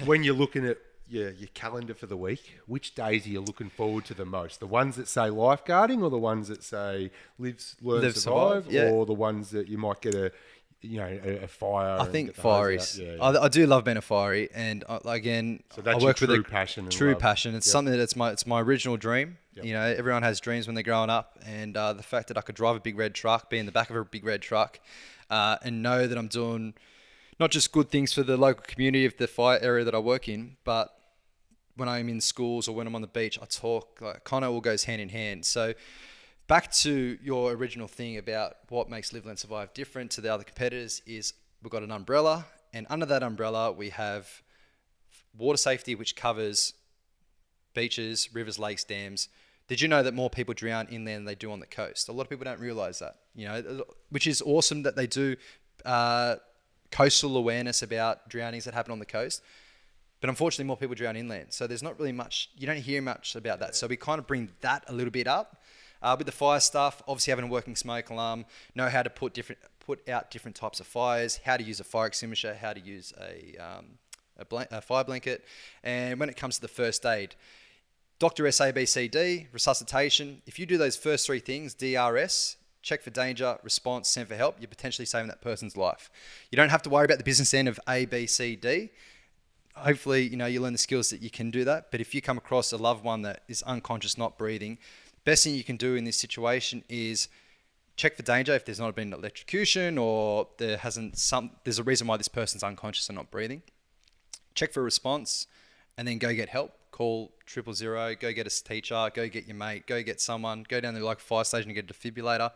Speaker 6: When you're looking at your calendar for the week, which days are you looking forward to the most? The ones that say lifeguarding, or the ones that say live, learn, survive, or the ones that you might get a fire?
Speaker 2: I think fireys. I do love being a fiery, and again,
Speaker 6: so that's
Speaker 2: I work
Speaker 6: your
Speaker 2: with
Speaker 6: true passion.
Speaker 2: True passion. It's something that's my original dream. Yep. Everyone has dreams when they're growing up, and the fact that I could drive a big red truck, be in the back of a big red truck, and know that I'm doing not just good things for the local community of the fire area that I work in, but when I'm in schools or when I'm on the beach, I talk, like, kind of all goes hand in hand. So back to your original thing about what makes Live, Learn, Survive different to the other competitors is we've got an umbrella, and under that umbrella we have water safety, which covers beaches, rivers, lakes, dams. Did you know that more people drown inland than they do on the coast? A lot of people don't realize that, which is awesome that they do coastal awareness about drownings that happen on the coast. But unfortunately, more people drown inland. So there's not really much, you don't hear much about that. So we kind of bring that a little bit up. With the fire stuff, obviously having a working smoke alarm, know how to put out different types of fires, how to use a fire extinguisher, how to use a fire blanket. And when it comes to the first aid, Dr. SABCD, resuscitation, if you do those first three things, DRS, check for danger, response, send for help, you're potentially saving that person's life. You don't have to worry about the business end of A, B, C, D. Hopefully, you learn the skills that you can do that. But if you come across a loved one that is unconscious, not breathing, best thing you can do in this situation is check for danger if there's not been an electrocution or there's a reason why this person's unconscious and not breathing. Check for a response and then go get help. Call 000, go get a teacher, go get your mate, go get someone, go down to the local fire station and get a defibrillator.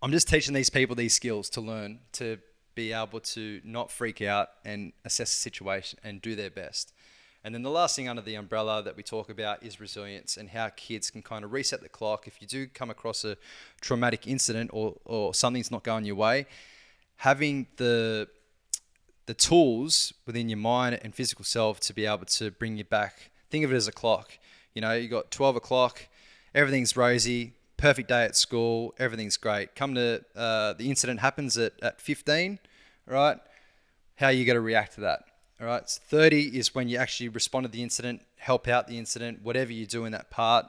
Speaker 2: I'm just teaching these people these skills to learn, to be able to not freak out and assess the situation and do their best. And then the last thing under the umbrella that we talk about is resilience and how kids can kind of reset the clock. If you do come across a traumatic incident or something's not going your way, having the tools within your mind and physical self to be able to bring you back. Think of it as a clock. You got 12 o'clock, everything's rosy, perfect day at school, everything's great. Come to the incident happens at 15, right? How are you going to react to that? All right, so 30 is when you actually respond to the incident, help out the incident, whatever you do in that part.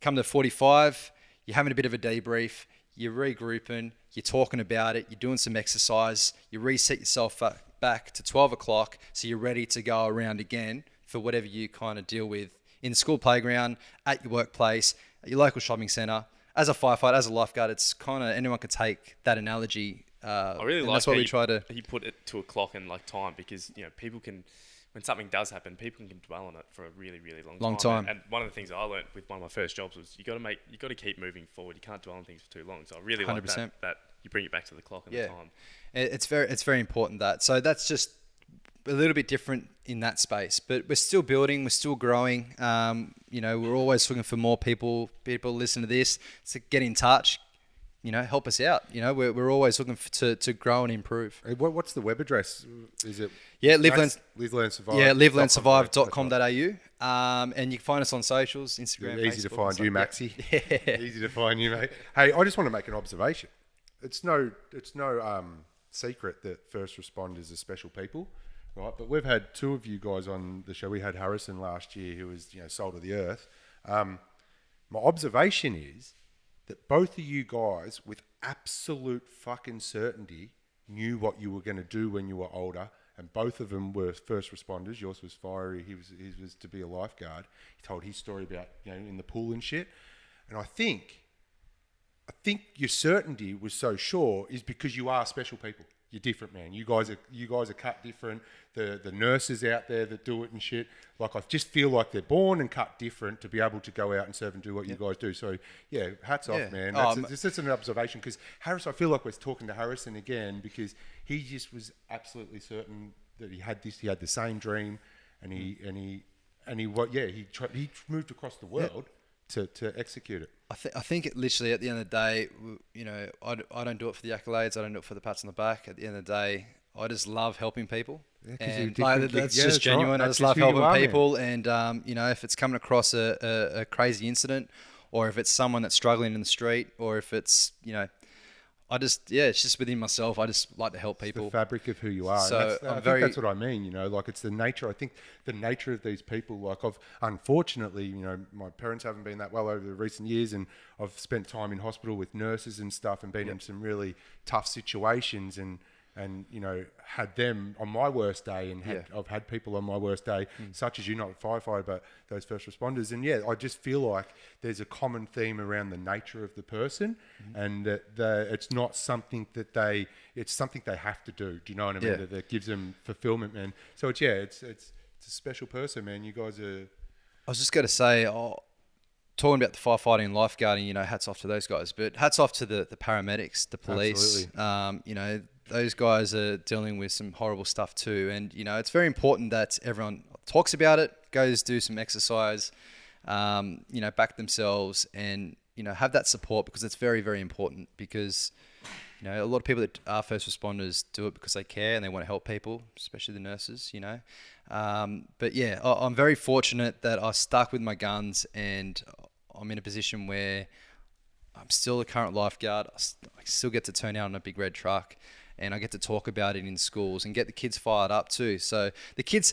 Speaker 2: Come to 45, you're having a bit of a debrief, you're regrouping, you're talking about it, you're doing some exercise, you reset yourself back to 12 o'clock so you're ready to go around again for whatever you kind of deal with in the school playground, at your workplace, at your local shopping centre. As a firefighter, as a lifeguard, it's kind of anyone can take that analogy.
Speaker 7: I really like
Speaker 2: that's what we try to.
Speaker 7: He put it to a clock and time because people can, when something does happen, people can dwell on it for a really, really long time. And one of the things I learned with one of my first jobs was you got to keep moving forward. You can't dwell on things for too long. So I really
Speaker 2: 100%.
Speaker 7: like that you bring it back to the clock and the time.
Speaker 2: It's very important that. So that's just a little bit different in that space, but we're still building, we're still growing. We're always looking for more people listen to this, to get in touch. Help us out. We're always looking to grow and improve.
Speaker 6: What's the web address? Is it?
Speaker 2: Live Learn Survive. Yeah, livelearnsurvive.com.au. And you can find us on socials, Instagram,
Speaker 6: easy
Speaker 2: Facebook,
Speaker 6: to find you, Maxie.
Speaker 2: Yeah.
Speaker 6: Easy to find you, mate. Hey, I just want to make an observation. It's no secret that first responders are special people, right? But we've had two of you guys on the show. We had Harrison last year, who was salt of the earth. My observation is that both of you guys, with absolute fucking certainty, knew what you were going to do when you were older, and both of them were first responders. Yours was fiery, his was to be a lifeguard. He told his story about in the pool and shit. And I think your certainty was so sure is because you are special people. You're different, man. You guys are cut different. The nurses out there that do it and shit, like I just feel like they're born and cut different to be able to go out and serve and do what you guys do. So yeah, hats off, man. That's just an observation because Harris, I feel like we're talking to Harrison again because he just was absolutely certain that he had the same dream, and he moved across the world to execute it.
Speaker 2: I think it literally at the end of the day, I don't do it for the accolades. I don't do it for the pats on the back. At the end of the day, I just love helping people. And that's just genuine. Right. I just love helping people. Man. And, if it's coming across a crazy incident or if it's someone that's struggling in the street or if it's, it's just within myself. I just like to help people.
Speaker 6: It's the fabric of who you are.
Speaker 2: So
Speaker 6: I think that's what I mean, it's the nature. I think the nature of these people, unfortunately, my parents haven't been that well over the recent years, and I've spent time in hospital with nurses and stuff and been in some really tough situations. And and had them on my worst day, and I've had people on my worst day, such as you, not a firefighter, but those first responders. And I just feel like there's a common theme around the nature of the person, and that it's not something that it's something they have to do. Do you know what I mean? That gives them fulfillment, man. So it's a special person, man. You guys are.
Speaker 2: I was just going to say, talking about the firefighting and lifeguarding, hats off to those guys, but hats off to the paramedics, the police.
Speaker 6: Absolutely.
Speaker 2: Those guys are dealing with some horrible stuff too. And, it's very important that everyone talks about it, goes do some exercise, back themselves and, have that support, because it's very, very important, because, a lot of people that are first responders do it because they care and they want to help people, especially the nurses, But yeah, I'm very fortunate that I stuck with my guns, and I'm in a position where I'm still a current lifeguard. I still get to turn out on a big red truck, and I get to talk about it in schools and get the kids fired up too. So the kids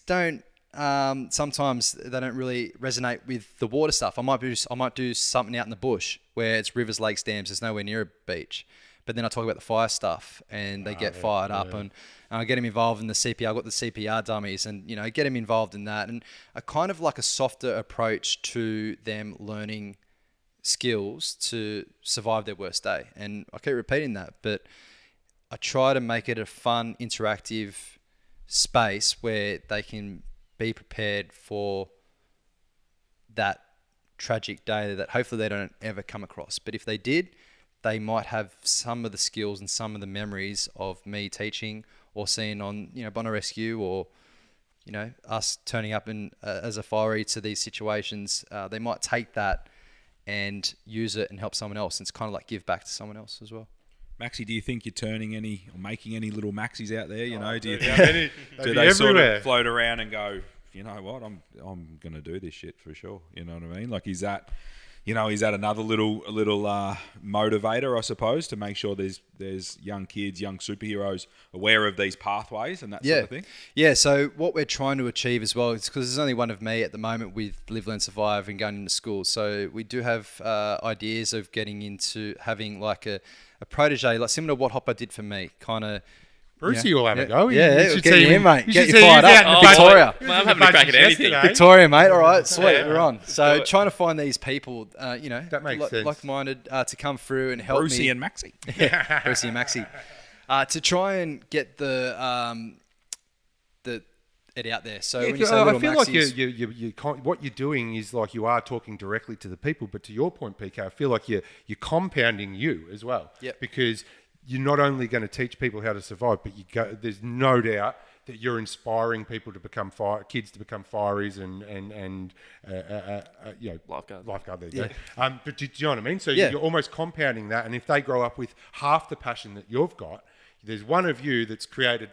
Speaker 2: don't, sometimes they don't really resonate with the water stuff. I might do something out in the bush where it's rivers, lakes, dams. There's nowhere near a beach. But then I talk about the fire stuff, and they get fired up, and I get them involved in the CPR. I've got the CPR dummies, and get them involved in that, and a kind of like a softer approach to them learning skills to survive their worst day. And I keep repeating that, but I try to make it a fun, interactive space where they can be prepared for that tragic day that hopefully they don't ever come across. But if they did, they might have some of the skills and some of the memories of me teaching, or seeing on, Bondi Rescue, or, us turning up as a firey to these situations. They might take that and use it and help someone else. And it's kind of like give back to someone else as well.
Speaker 5: Maxie, do you think you're turning any or making any little Maxis out there? Do you
Speaker 6: think
Speaker 5: do they sort of float around and go, you know what, I'm gonna do this shit for sure? You know what I mean? Like, is that another little motivator, I suppose, to make sure there's young kids, young superheroes aware of these pathways and that sort of thing? Yeah.
Speaker 2: So what we're trying to achieve as well is, because there's only one of me at the moment with Live, Learn, Survive and going into school. So we do have ideas of getting into having like a protege, like similar to what Hopper did for me, kind of.
Speaker 6: Brucey will have a go.
Speaker 2: You should get you in, mate. Get you fired up. Victoria.
Speaker 7: I'm having a crack at anything.
Speaker 2: Victoria, mate. All right, sweet. We're on. So trying to find these people,
Speaker 6: that makes sense.
Speaker 2: Like-minded, to come through and help
Speaker 5: Brucey
Speaker 2: me.
Speaker 5: And Maxie.
Speaker 2: Brucey and Maxie. To try and get it out there. So when you say little
Speaker 6: I feel
Speaker 2: Maxies,
Speaker 6: like what you're doing is like you are talking directly to the people, but to your point, PK, I feel like you're compounding you as well.
Speaker 2: Yep.
Speaker 6: Because you're not only going to teach people how to survive, but there's no doubt that you're inspiring people to become kids to become fireys and lifeguard. There you go. But do you know what I mean? So you're almost compounding that, and if they grow up with half the passion that you've got, there's one of you that's created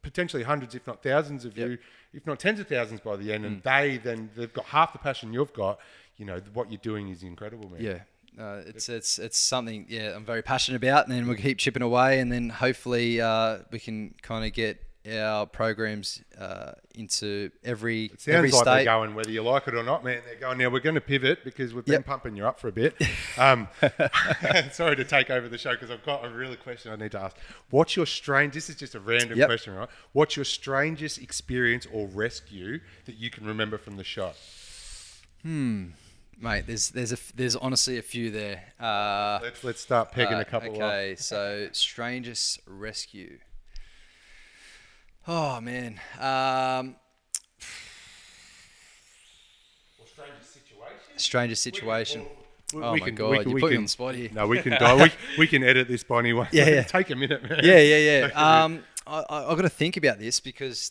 Speaker 6: potentially hundreds, if not thousands of you, if not tens of thousands by the end, and they've got half the passion you've got. What you're doing is incredible, man.
Speaker 2: Yeah. It's something I'm very passionate about, and then we'll keep chipping away, and then hopefully we can kind of get our programs into every
Speaker 6: state. It sounds like they're going, whether you like it or not, man. They're going, now we're going to pivot because we've been pumping you up for a bit. Sorry to take over the show, because I've got a real question I need to ask. What's your this is just a random question, right? What's your strangest experience or rescue that you can remember from the shot?
Speaker 2: Mate, there's honestly a few there.
Speaker 6: Let's start pegging a couple.
Speaker 2: Okay, so strangest rescue. Oh man. Strangest situation. Oh my God, you're putting me on the spot here.
Speaker 6: No, we can go. we can edit this, Bonnie.
Speaker 2: Yeah.
Speaker 6: Take a minute, man.
Speaker 2: Yeah. I've got to think about this, because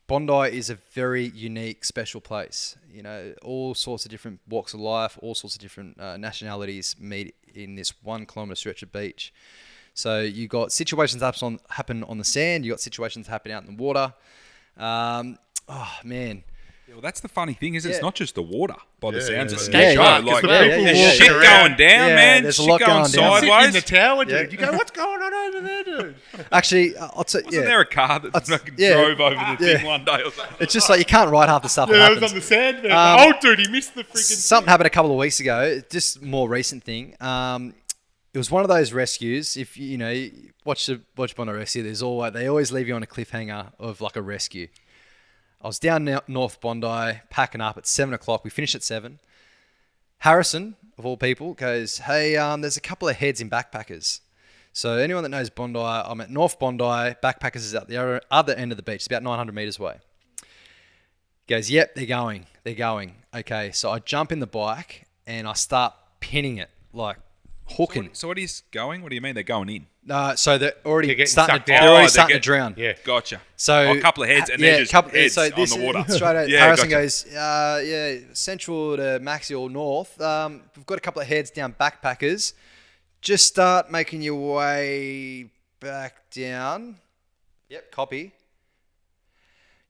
Speaker 2: Bondi is a very unique, special place. All sorts of different walks of life, all sorts of different nationalities meet in this 1 kilometre stretch of beach. So you got situations happen on the sand. You got situations happen out in the water. Oh man.
Speaker 5: Yeah, well, that's the funny thing, is it's not just the water by the sounds of
Speaker 7: skate park.
Speaker 5: There's shit going down, man.
Speaker 2: There's
Speaker 5: shit
Speaker 2: a lot going
Speaker 5: sideways.
Speaker 6: In the tower, dude. You go, what's going on over there, dude?
Speaker 2: Actually, I'll tell you.
Speaker 5: Wasn't there a car that drove over the thing one day or something?
Speaker 2: It's just like you can't write half the stuff that
Speaker 6: that
Speaker 2: happens.
Speaker 6: was on the sand, man. Dude, he missed the freaking
Speaker 2: Something happened a couple of weeks ago. Just more recent thing. It was one of those rescues. If you watch Bondi Rescue, they always leave you on a cliffhanger of like a rescue. I was down North Bondi packing up at 7 o'clock. We finished at 7. Harrison, of all people, goes, "Hey, there's a couple of heads in backpackers." So anyone that knows Bondi, I'm at North Bondi. Backpackers is at the other end of the beach. It's about 900 meters away. He goes, "Yep, they're going. They're going." Okay, so I jump in the bike and I start pinning it, like hooking.
Speaker 5: So what is going? What do you mean they're going in?
Speaker 2: So they're already
Speaker 6: getting
Speaker 2: starting
Speaker 6: sucked
Speaker 2: to,
Speaker 6: down.
Speaker 2: they're already
Speaker 5: they're
Speaker 2: starting to
Speaker 5: getting-
Speaker 2: drown.
Speaker 6: Yeah.
Speaker 5: Gotcha.
Speaker 2: So
Speaker 5: a couple of heads and they're just heads
Speaker 2: so
Speaker 5: on
Speaker 2: this
Speaker 5: the water.
Speaker 2: Straight out,
Speaker 5: Yeah,
Speaker 2: Harrison
Speaker 5: gotcha.
Speaker 2: goes, central to Maxi or north. We've got a couple of heads down backpackers. Just start making your way back down. Yep, copy.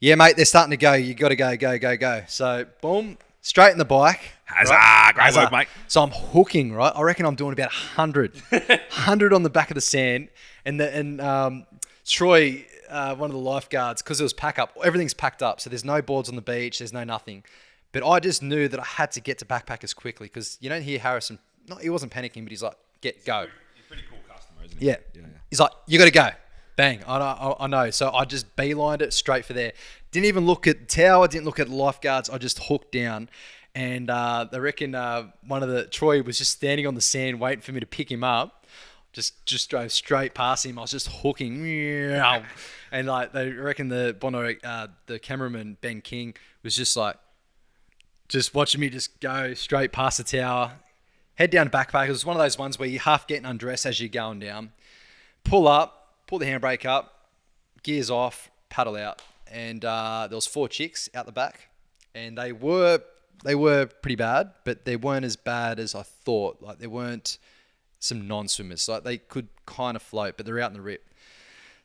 Speaker 2: Yeah, mate, they're starting to go. You got to go. So, boom, straight in the bike.
Speaker 5: Huzzah! Great work, mate.
Speaker 2: So I'm hooking, right? I reckon I'm doing about 100 on the back of the sand. And Troy, one of the lifeguards, because it was pack up, everything's packed up. So there's no boards on the beach. There's no nothing. But I just knew that I had to get to backpackers quickly because you don't hear Harrison. He wasn't panicking, but he's like, go.
Speaker 5: He's a pretty cool customer, isn't he?
Speaker 2: Yeah. He's like, you got to go. Bang. I know. So I just beelined it straight for there. Didn't even look at the tower. Didn't look at the lifeguards. I just hooked down. And I reckon Troy was just standing on the sand waiting for me to pick him up. Just drove straight past him. I was just hooking. And like they reckon the cameraman, Ben King, was just like, just watching me just go straight past the tower. Head down to backpack. It was one of those ones where you're half getting undressed as you're going down. Pull the handbrake up, gears off, paddle out. And there was 4 chicks out the back. And they were pretty bad, but they weren't as bad as I thought. Like, they weren't some non-swimmers. Like, they could kind of float, but they're out in the rip.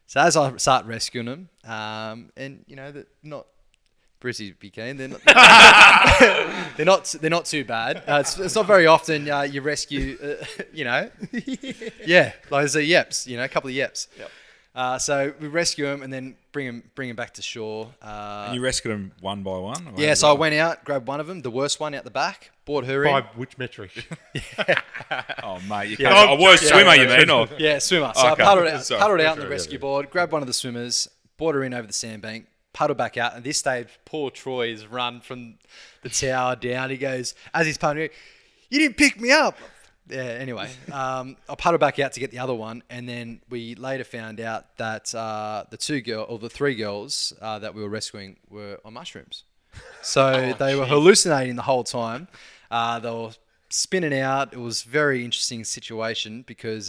Speaker 2: So as I start rescuing them, and they're not Brizzy bikini, they're not too bad. It's not very often you rescue, yeah, like there's a yeps, a couple of yeps.
Speaker 7: Yep.
Speaker 2: So we rescue them and then bring them back to shore.
Speaker 5: And you rescued them one by one? Or
Speaker 2: Yeah, so I went out, grabbed one of them, the worst one out the back, brought her
Speaker 6: By
Speaker 2: in.
Speaker 6: which metric?
Speaker 5: Oh, mate, you can't. A worse swimmer, you mean? Or?
Speaker 2: Yeah, swimmer. So
Speaker 5: Okay.
Speaker 2: I paddled out
Speaker 5: Sorry.
Speaker 2: on the rescue board, grabbed one of the swimmers, brought her in over the sandbank, paddled back out. And this stage, poor Troy's run from the tower down. He goes, as he's paddling, "You didn't pick me up." Yeah, anyway, I paddled back out to get the other one. And then we later found out that the 3 girls that we were rescuing were on mushrooms. So they were hallucinating the whole time. They were spinning out. It was a very interesting situation because,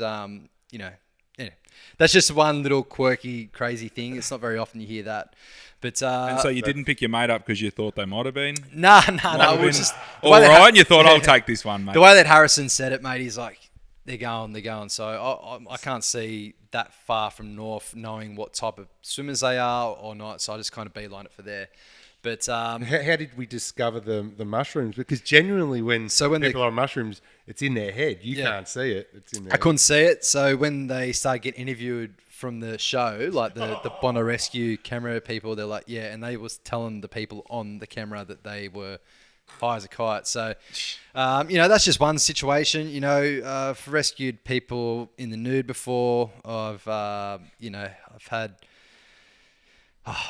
Speaker 2: that's just one little quirky, crazy thing. It's not very often you hear that. But
Speaker 5: And so you didn't pick your mate up because you thought they might have been?
Speaker 2: no. It was just the
Speaker 5: All
Speaker 2: way that
Speaker 5: right, and you thought, I'll take this one, mate.
Speaker 2: the way that Harrison said it, mate. He's like, they're going. So I can't see that far from north, knowing what type of swimmers they are or not. So I just kind of beeline it for there. But
Speaker 6: How did we discover the mushrooms? Because genuinely, when people are on mushrooms, it's in their head. You can't see it. It's in their
Speaker 2: I couldn't see it. So when they started getting interviewed from the show, like the Bondi Rescue camera people, they're like, yeah, and they was telling the people on the camera that they were high as a kite. So, that's just one situation. I've rescued people in the nude before. I've had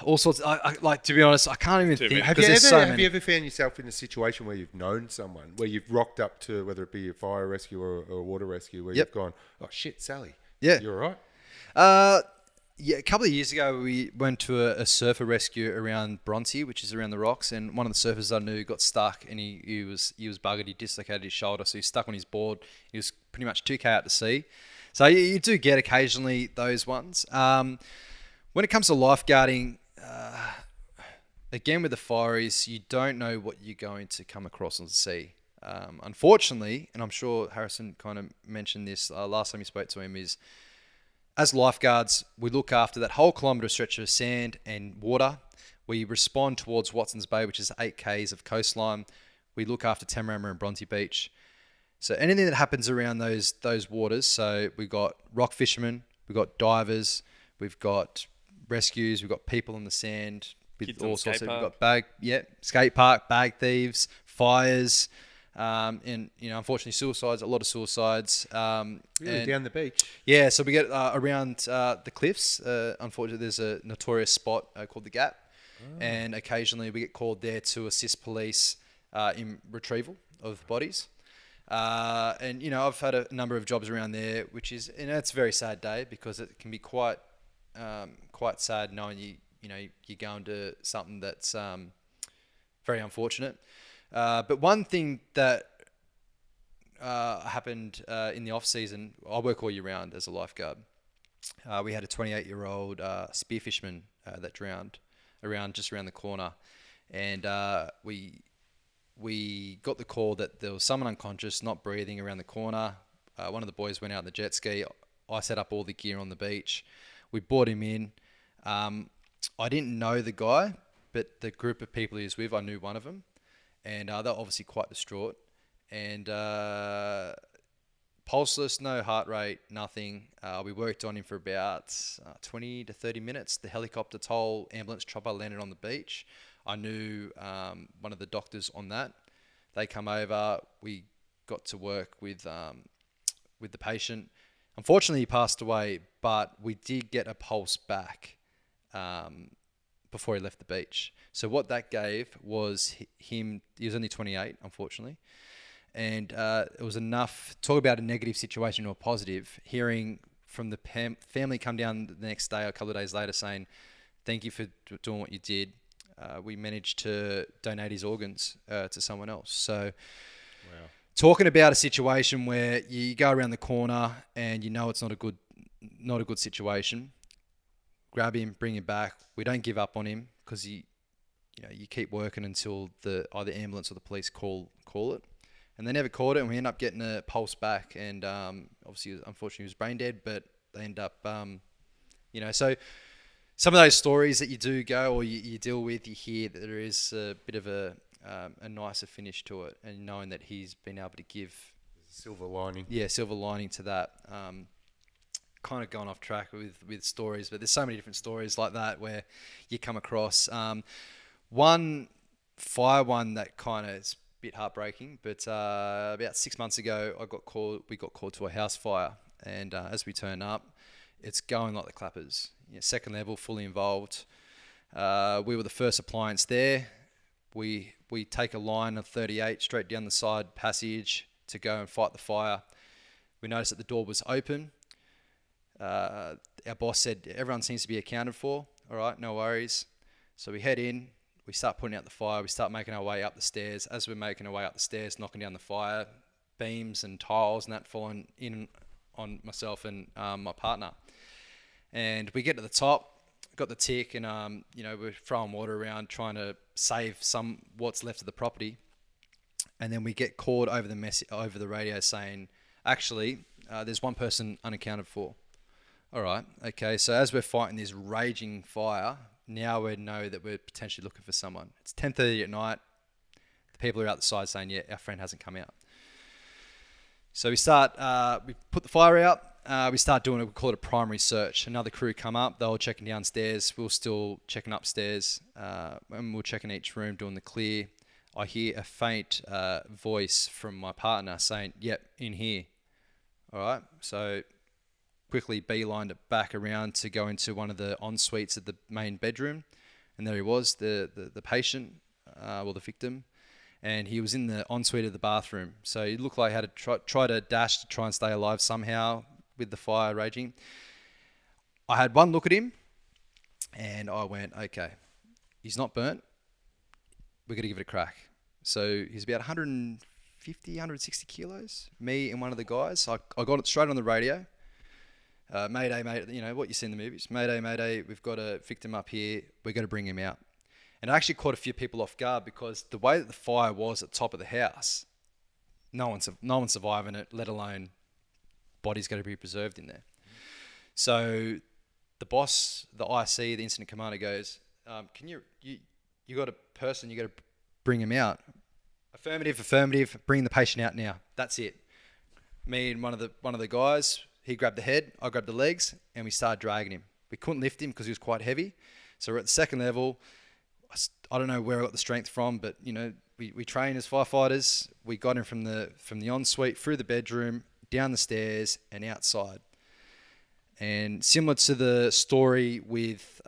Speaker 2: all sorts. To be honest, I can't even think.
Speaker 6: Have you ever found yourself in a situation where you've known someone, where you've rocked up to, whether it be a fire rescue or a water rescue, where you've gone, "Oh shit, Sally,
Speaker 2: Yeah.
Speaker 6: you're all right"?
Speaker 2: A couple of years ago, we went to a surfer rescue around Bronte, which is around the rocks, and one of the surfers I knew got stuck, and he was buggered. He dislocated his shoulder, so he's stuck on his board. He was pretty much 2K out to sea. So you do get occasionally those ones. When it comes to lifeguarding, again with the fireys, you don't know what you're going to come across on the sea. Unfortunately, and I'm sure Harrison kind of mentioned this last time you spoke to him, is as lifeguards, we look after that whole kilometre stretch of sand and water. We respond towards Watson's Bay, which is 8 Ks of coastline. We look after Tamarama and Bronte Beach. So anything that happens around those waters, so we've got rock fishermen, we've got divers, we've got rescues, we've got people in the sand with
Speaker 7: Kids on
Speaker 2: all
Speaker 7: skate
Speaker 2: sorts of,
Speaker 7: park.
Speaker 2: skate park, bag thieves, fires, And unfortunately, suicides, a lot of suicides.
Speaker 6: Really, down the beach.
Speaker 2: Yeah, so we get around the cliffs. Unfortunately, there's a notorious spot called the Gap, and occasionally we get called there to assist police in retrieval of bodies. And I've had a number of jobs around there, which is it's a very sad day because it can be quite sad knowing you're going to something that's very unfortunate. But one thing that happened in the off season, I work all year round as a lifeguard. We had a 28-year-old spearfisherman that drowned just around the corner, and we got the call that there was someone unconscious, not breathing around the corner. One of the boys went out in the jet ski. I set up all the gear on the beach. We brought him in. I didn't know the guy, but the group of people he was with, I knew one of them. And they're obviously quite distraught. And pulseless, no heart rate, nothing. We worked on him for about 20 to 30 minutes. The helicopter toll ambulance chopper landed on the beach. I knew one of the doctors on that. They come over. We got to work with the patient. Unfortunately, he passed away, but we did get a pulse back before he left the beach. So what that gave was him, he was only 28, unfortunately. And it was enough, talk about a negative situation or a positive, hearing from the family come down the next day, a couple of days later, saying, thank you for doing what you did. We managed to donate his organs to someone else. So talking about a situation where you go around the corner and it's not a good situation, grab him, bring him back. We don't give up on him because you keep working until either ambulance or the police call it. And they never called it, and we end up getting a pulse back. And obviously, unfortunately, he was brain dead, but they end up, so some of those stories that you do go or you deal with, you hear that there is a bit of a nicer finish to it, and knowing that he's been able to give
Speaker 6: silver lining.
Speaker 2: Yeah, silver lining to that. Kind of gone off track with stories, but there's so many different stories like that where you come across. One that kind of is a bit heartbreaking, but about 6 months ago, we got called to a house fire, and as we turn up, it's going like the clappers. Second level, fully involved. We were the first appliance there. We take a line of 38 straight down the side passage to go and fight the fire. We noticed that the door was open. Our boss said, everyone seems to be accounted for. All right, no worries. So we head in, we start putting out the fire, we start making our way up the stairs. As we're making our way up the stairs, knocking down the fire, beams and tiles and that falling in on myself and my partner. And we get to the top, got the tick, and we're throwing water around trying to save what's left of the property. And then we get called over the radio saying, actually, there's one person unaccounted for. All right, okay, so as we're fighting this raging fire, now we know that we're potentially looking for someone. It's 10:30 at night. The people are out the side saying, yeah, our friend hasn't come out. So we put the fire out. We start doing we call it a primary search. Another crew come up. They were checking downstairs. We were still checking upstairs. And we were checking each room, doing the clear. I hear a faint voice from my partner saying, yep, in here. All right, so quickly beelined it back around to go into one of the en-suites of the main bedroom. And there he was, the patient, or the victim. And he was in the ensuite of the bathroom. So he looked like he had to try to dash to try and stay alive somehow with the fire raging. I had one look at him, and I went, okay, he's not burnt. We're going to give it a crack. So he's about 150, 160 kilos. Me and one of the guys. I got it straight on the radio. Mayday, mayday, what you see in the movies. Mayday, mayday, we've got a victim up here. We're going to bring him out. And I actually caught a few people off guard because the way that the fire was at the top of the house, no one's surviving it, let alone body's going to be preserved in there. So the boss, the IC, the incident commander goes, can you got a person, you got to bring him out. Affirmative, bring the patient out now. That's it. Me and one of the guys, he grabbed the head, I grabbed the legs, and we started dragging him. We couldn't lift him because he was quite heavy. So we're at the second level. I don't know where I got the strength from, but we train as firefighters. We got him from the ensuite through the bedroom, down the stairs, and outside. And similar to the story with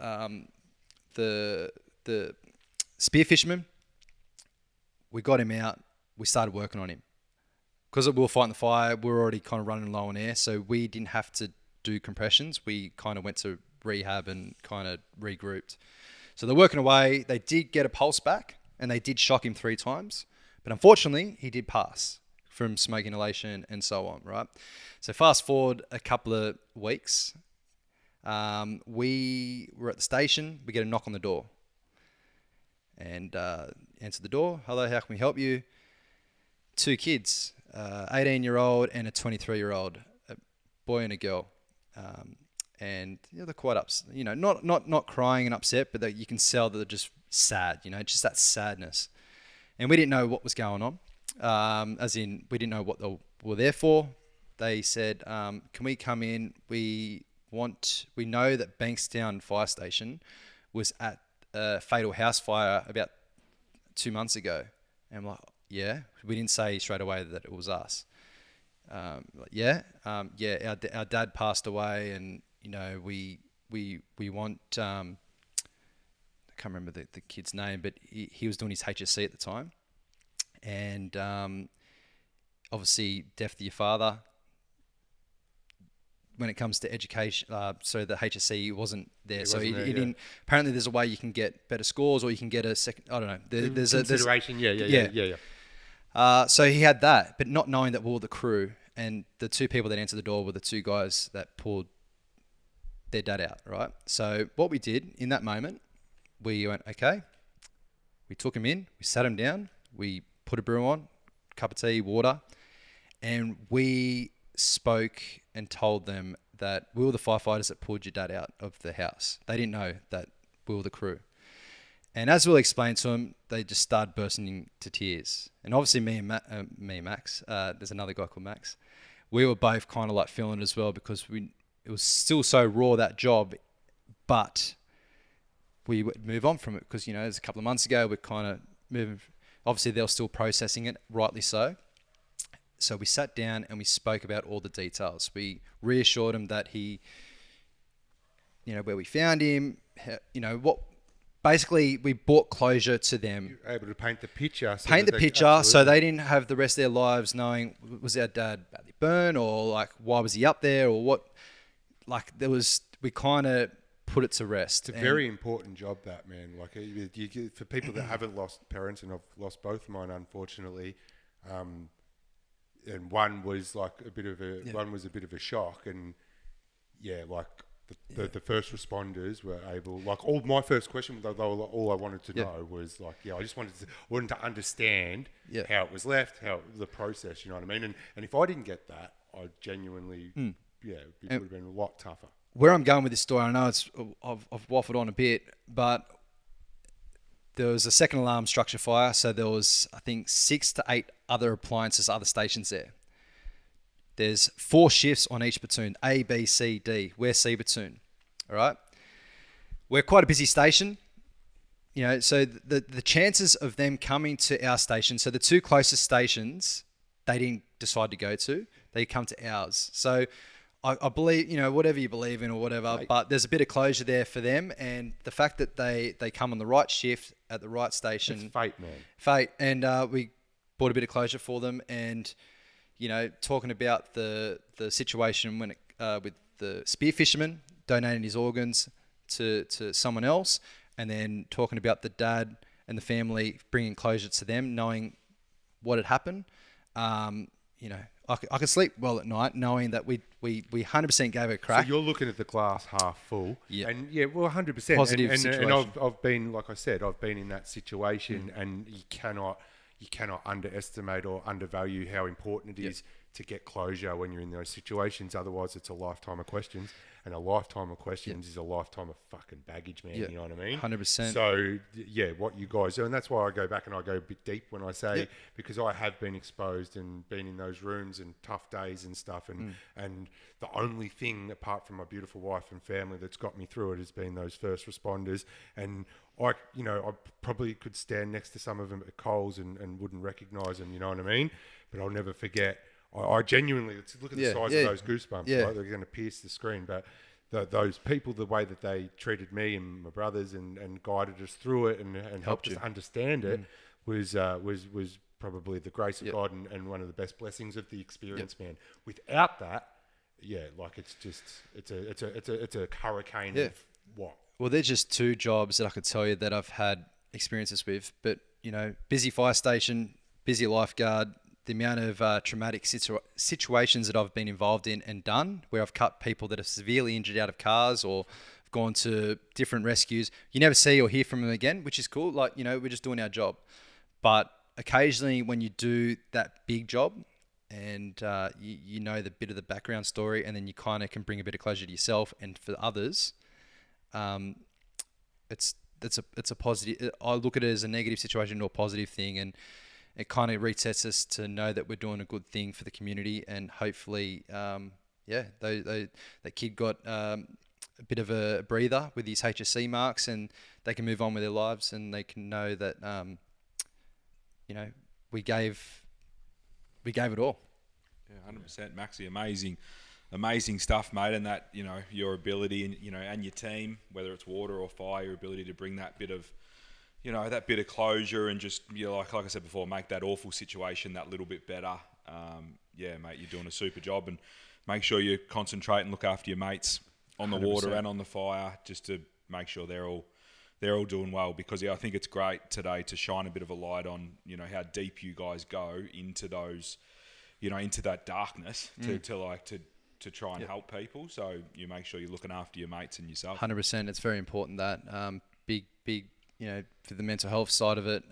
Speaker 2: the spear fisherman, we got him out. We started working on him. Because we were fighting the fire, we were already kind of running low on air, so we didn't have to do compressions. We kind of went to rehab and kind of regrouped. So they're working away. They did get a pulse back, and they did shock him 3 times. But unfortunately, he did pass from smoke inhalation and so on, right? So fast forward a couple of weeks, we were at the station. We get a knock on the door. And answer the door. Hello, how can we help you? 2 kids, 18-year-old and a 23-year-old, a boy and a girl. And they're quite upset, not crying and upset, but you can tell that they're just sad, just that sadness. And we didn't know what was going on, as in we didn't know what they were there for. They said, can we come in? We know that Bankstown Fire Station was at a fatal house fire about 2 months ago. And I'm like, yeah. We didn't say straight away that it was us. Our dad passed away, and we want. I can't remember the kid's name, but he was doing his HSC at the time, and obviously death to your father. When it comes to education, so the HSC wasn't there. He didn't. Apparently, there's a way you can get better scores, or you can get a second. I don't know. There's
Speaker 6: consideration. Yeah.
Speaker 2: So he had that, but not knowing that we were the crew, and the 2 people that answered the door were the 2 guys that pulled their dad out, right? So what we did in that moment, we went, okay, we took him in, we sat him down, we put a brew on, cup of tea, water, and we spoke and told them that we were the firefighters that pulled your dad out of the house. They didn't know that we were the crew. And as we'll explain to them, they just started bursting into tears. And obviously me and Max, there's another guy called Max, we were both kind of like feeling it as well, because it was still so raw, that job, but we would move on from it because, it was a couple of months ago, we're kind of moving. Obviously they were still processing it, rightly so. So we sat down and we spoke about all the details. We reassured him that he, where we found him, what. Basically, we brought closure to them.
Speaker 6: You're able to paint the picture.
Speaker 2: So they didn't have the rest of their lives knowing, was our dad badly burned, or like, why was he up there, or what? Like, we kind of put it to rest.
Speaker 6: It's a very important job, that, man. Like, for people that haven't lost parents, and I've lost both of mine, unfortunately, and one was like one was a bit of a shock, and the first responders were able, my first question, all I wanted to know was I just wanted to understand how it was left, how the process, you know what I mean? And if I didn't get that, I genuinely, it would have been a lot tougher.
Speaker 2: Where I'm going with this story, I know I've waffled on a bit, but there was a second alarm structure fire, so there was, I think, 6 to 8 other appliances, other stations there. There's 4 shifts on each platoon, A, B, C, D. We're C platoon, all right? We're quite a busy station, so the chances of them coming to our station, so the 2 closest stations, they didn't decide to go to, they come to ours. So I believe, whatever you believe in or whatever, but there's a bit of closure there for them, and the fact that they come on the right shift at the right station.
Speaker 6: It's fate, man.
Speaker 2: Fate, and we brought a bit of closure for them, and talking about the situation when with the spear fisherman donating his organs to someone else, and then talking about the dad and the family, bringing closure to them, knowing what had happened. I could sleep well at night knowing that we 100% gave it a crack.
Speaker 6: So you're looking at the glass half full.
Speaker 2: Yeah.
Speaker 6: And 100%.
Speaker 2: Positive situation.
Speaker 6: And I've been, like I said, I've been in that situation, and you cannot underestimate or undervalue how important it is to get closure when you're in those situations. Otherwise, it's a lifetime of questions, and a lifetime of questions is a lifetime of fucking baggage, man. You know what I mean?
Speaker 2: 100%.
Speaker 6: So yeah, what you guys do, and that's why I go back and I go a bit deep when I say, because I have been exposed and been in those rooms and tough days and stuff, and the only thing apart from my beautiful wife and family that's got me through it has been those first responders. And I probably could stand next to some of them at Coles and wouldn't recognise them, you know what I mean? But I'll never forget. I genuinely, look at the size of those goosebumps, right? They're going to pierce the screen. But those people, the way that they treated me and my brothers and guided us through it and helped us understand it was probably the grace of God and one of the best blessings of the experience, man. Without that, it's a hurricane of what?
Speaker 2: Well, they're just two jobs that I could tell you that I've had experiences with. But, busy fire station, busy lifeguard, the amount of traumatic situations that I've been involved in and done, where I've cut people that are severely injured out of cars or gone to different rescues. You never see or hear from them again, which is cool. Like, we're just doing our job. But occasionally when you do that big job and you know the bit of the background story, and then you kind of can bring a bit of closure to yourself and for others, it's a positive. I look at it as a negative situation to a positive thing, and it kind of resets us to know that we're doing a good thing for the community, and hopefully, that kid got a bit of a breather with his HSC marks, and they can move on with their lives, and they can know that, we gave it all.
Speaker 5: Yeah, 100%, Maxi. Amazing stuff, mate, and that, your ability and, and your team, whether it's water or fire, your ability to bring that bit of, that bit of closure and just, like I said before, make that awful situation that little bit better. Mate, you're doing a super job, and make sure you concentrate and look after your mates on the 100%. Water and on the fire, just to make sure they're all doing well. Because I think it's great today to shine a bit of a light on, how deep you guys go into those, into that darkness to try and help people. So you make sure you're looking after your mates and yourself.
Speaker 2: 100%. It's very important that big, for the mental health side of it,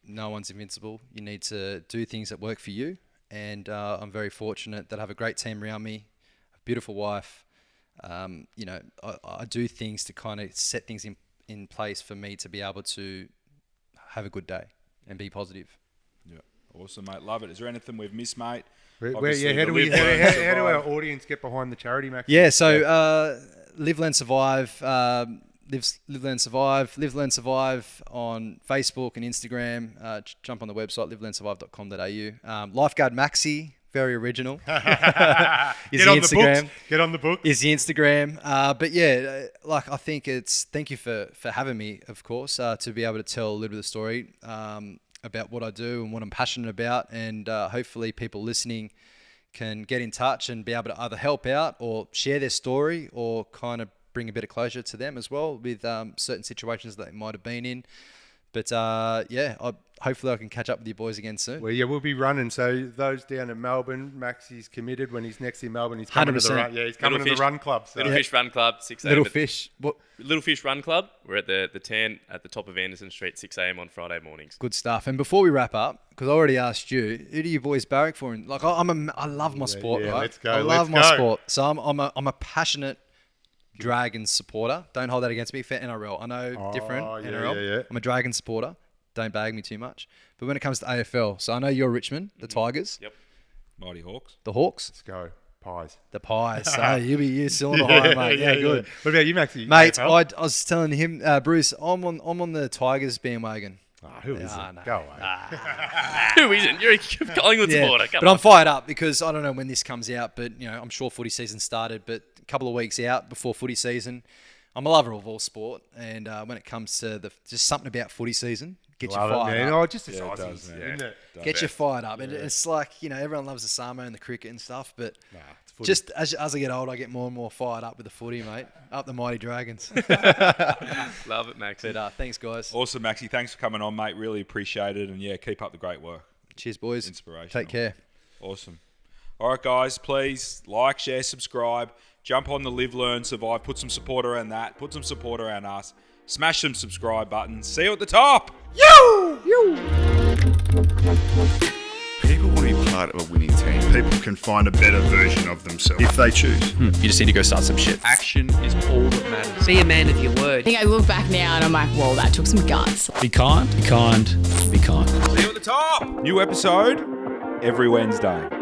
Speaker 2: no one's invincible. You need to do things that work for you. And I'm very fortunate that I have a great team around me, a beautiful wife. I do things to kind of set things in place for me to be able to have a good day and be positive. Yeah.
Speaker 5: Awesome, mate. Love it. Is there anything we've missed, mate?
Speaker 6: How do our audience get behind the charity, Max?
Speaker 2: Yeah, so Live, Learn, Survive. Live, Learn, Survive on Facebook and Instagram. Jump on the website, livelearnsurvive.com.au. Lifeguard Maxi, very original.
Speaker 6: Get on the book.
Speaker 2: Is the Instagram. But yeah, I think thank you for having me, of course, to be able to tell a little bit of the story about what I do and what I'm passionate about, and hopefully people listening can get in touch and be able to either help out or share their story or kind of bring a bit of closure to them as well with certain situations that they might have been in. But hopefully I can catch up with you boys again soon.
Speaker 6: Well, yeah, we'll be running. So those down in Melbourne, Maxi's committed. When he's next in Melbourne, he's coming 100%. To the run. Yeah, he's coming to the run club. So.
Speaker 7: Little Fish Run Club, 6 a.m.
Speaker 2: Little Fish. What?
Speaker 7: Little Fish Run Club. We're at the tan at the top of Anderson Street, 6 a.m. on Friday mornings.
Speaker 2: Good stuff. And before we wrap up, because I already asked you, who do you boys barrack for? And I love my sport, right?
Speaker 6: Let's go.
Speaker 2: I love my sport. So I'm a passionate Dragons supporter. Don't hold that against me for NRL. I know different NRL. Yeah. I'm a Dragons supporter. Don't bag me too much. But when it comes to AFL, so I know you're Richmond, the Tigers.
Speaker 7: Yep.
Speaker 5: Mighty Hawks.
Speaker 2: The Hawks.
Speaker 6: Let's go. Pies.
Speaker 2: The Pies. So you're still on the high, mate. Yeah, good.
Speaker 6: What about you, Maxie?
Speaker 2: Mate, I was telling him, Bruce, I'm on the Tigers bandwagon.
Speaker 6: Who isn't? No. Go away.
Speaker 7: Who isn't? You're a Collingwood supporter.
Speaker 2: But I'm fired up because I don't know when this comes out, but I'm sure footy season started, but a couple of weeks out before footy season. I'm a lover of all sport, and when it comes to just something about footy season, get you fired up.
Speaker 6: Oh, just the Aussies, isn't it?
Speaker 2: Get you fired up. And it's like, everyone loves the Samo and the cricket and stuff, but just as I get older, I get more and more fired up with the footy, mate. Up the mighty Dragons.
Speaker 7: Love it, Max.
Speaker 2: But thanks, guys.
Speaker 5: Awesome, Maxie. Thanks for coming on, mate. Really appreciate it. And keep up the great work.
Speaker 2: Cheers, boys.
Speaker 5: Inspirational.
Speaker 2: Take care.
Speaker 5: Awesome. All right, guys, please like, share, subscribe. Jump on the Live, Learn, Survive. Put some support around that. Put some support around us. Smash some subscribe buttons. See you at the top.
Speaker 2: You!
Speaker 8: People want to be part part of a winning team.
Speaker 9: People can find a better version of themselves if they choose.
Speaker 10: You just need to go start some shit.
Speaker 11: Action is all that matters.
Speaker 12: Be a man of your word.
Speaker 13: I think I look back now and I'm like, whoa, that took some guts.
Speaker 11: Be kind, be kind, be kind.
Speaker 5: See you at the top. New episode every Wednesday.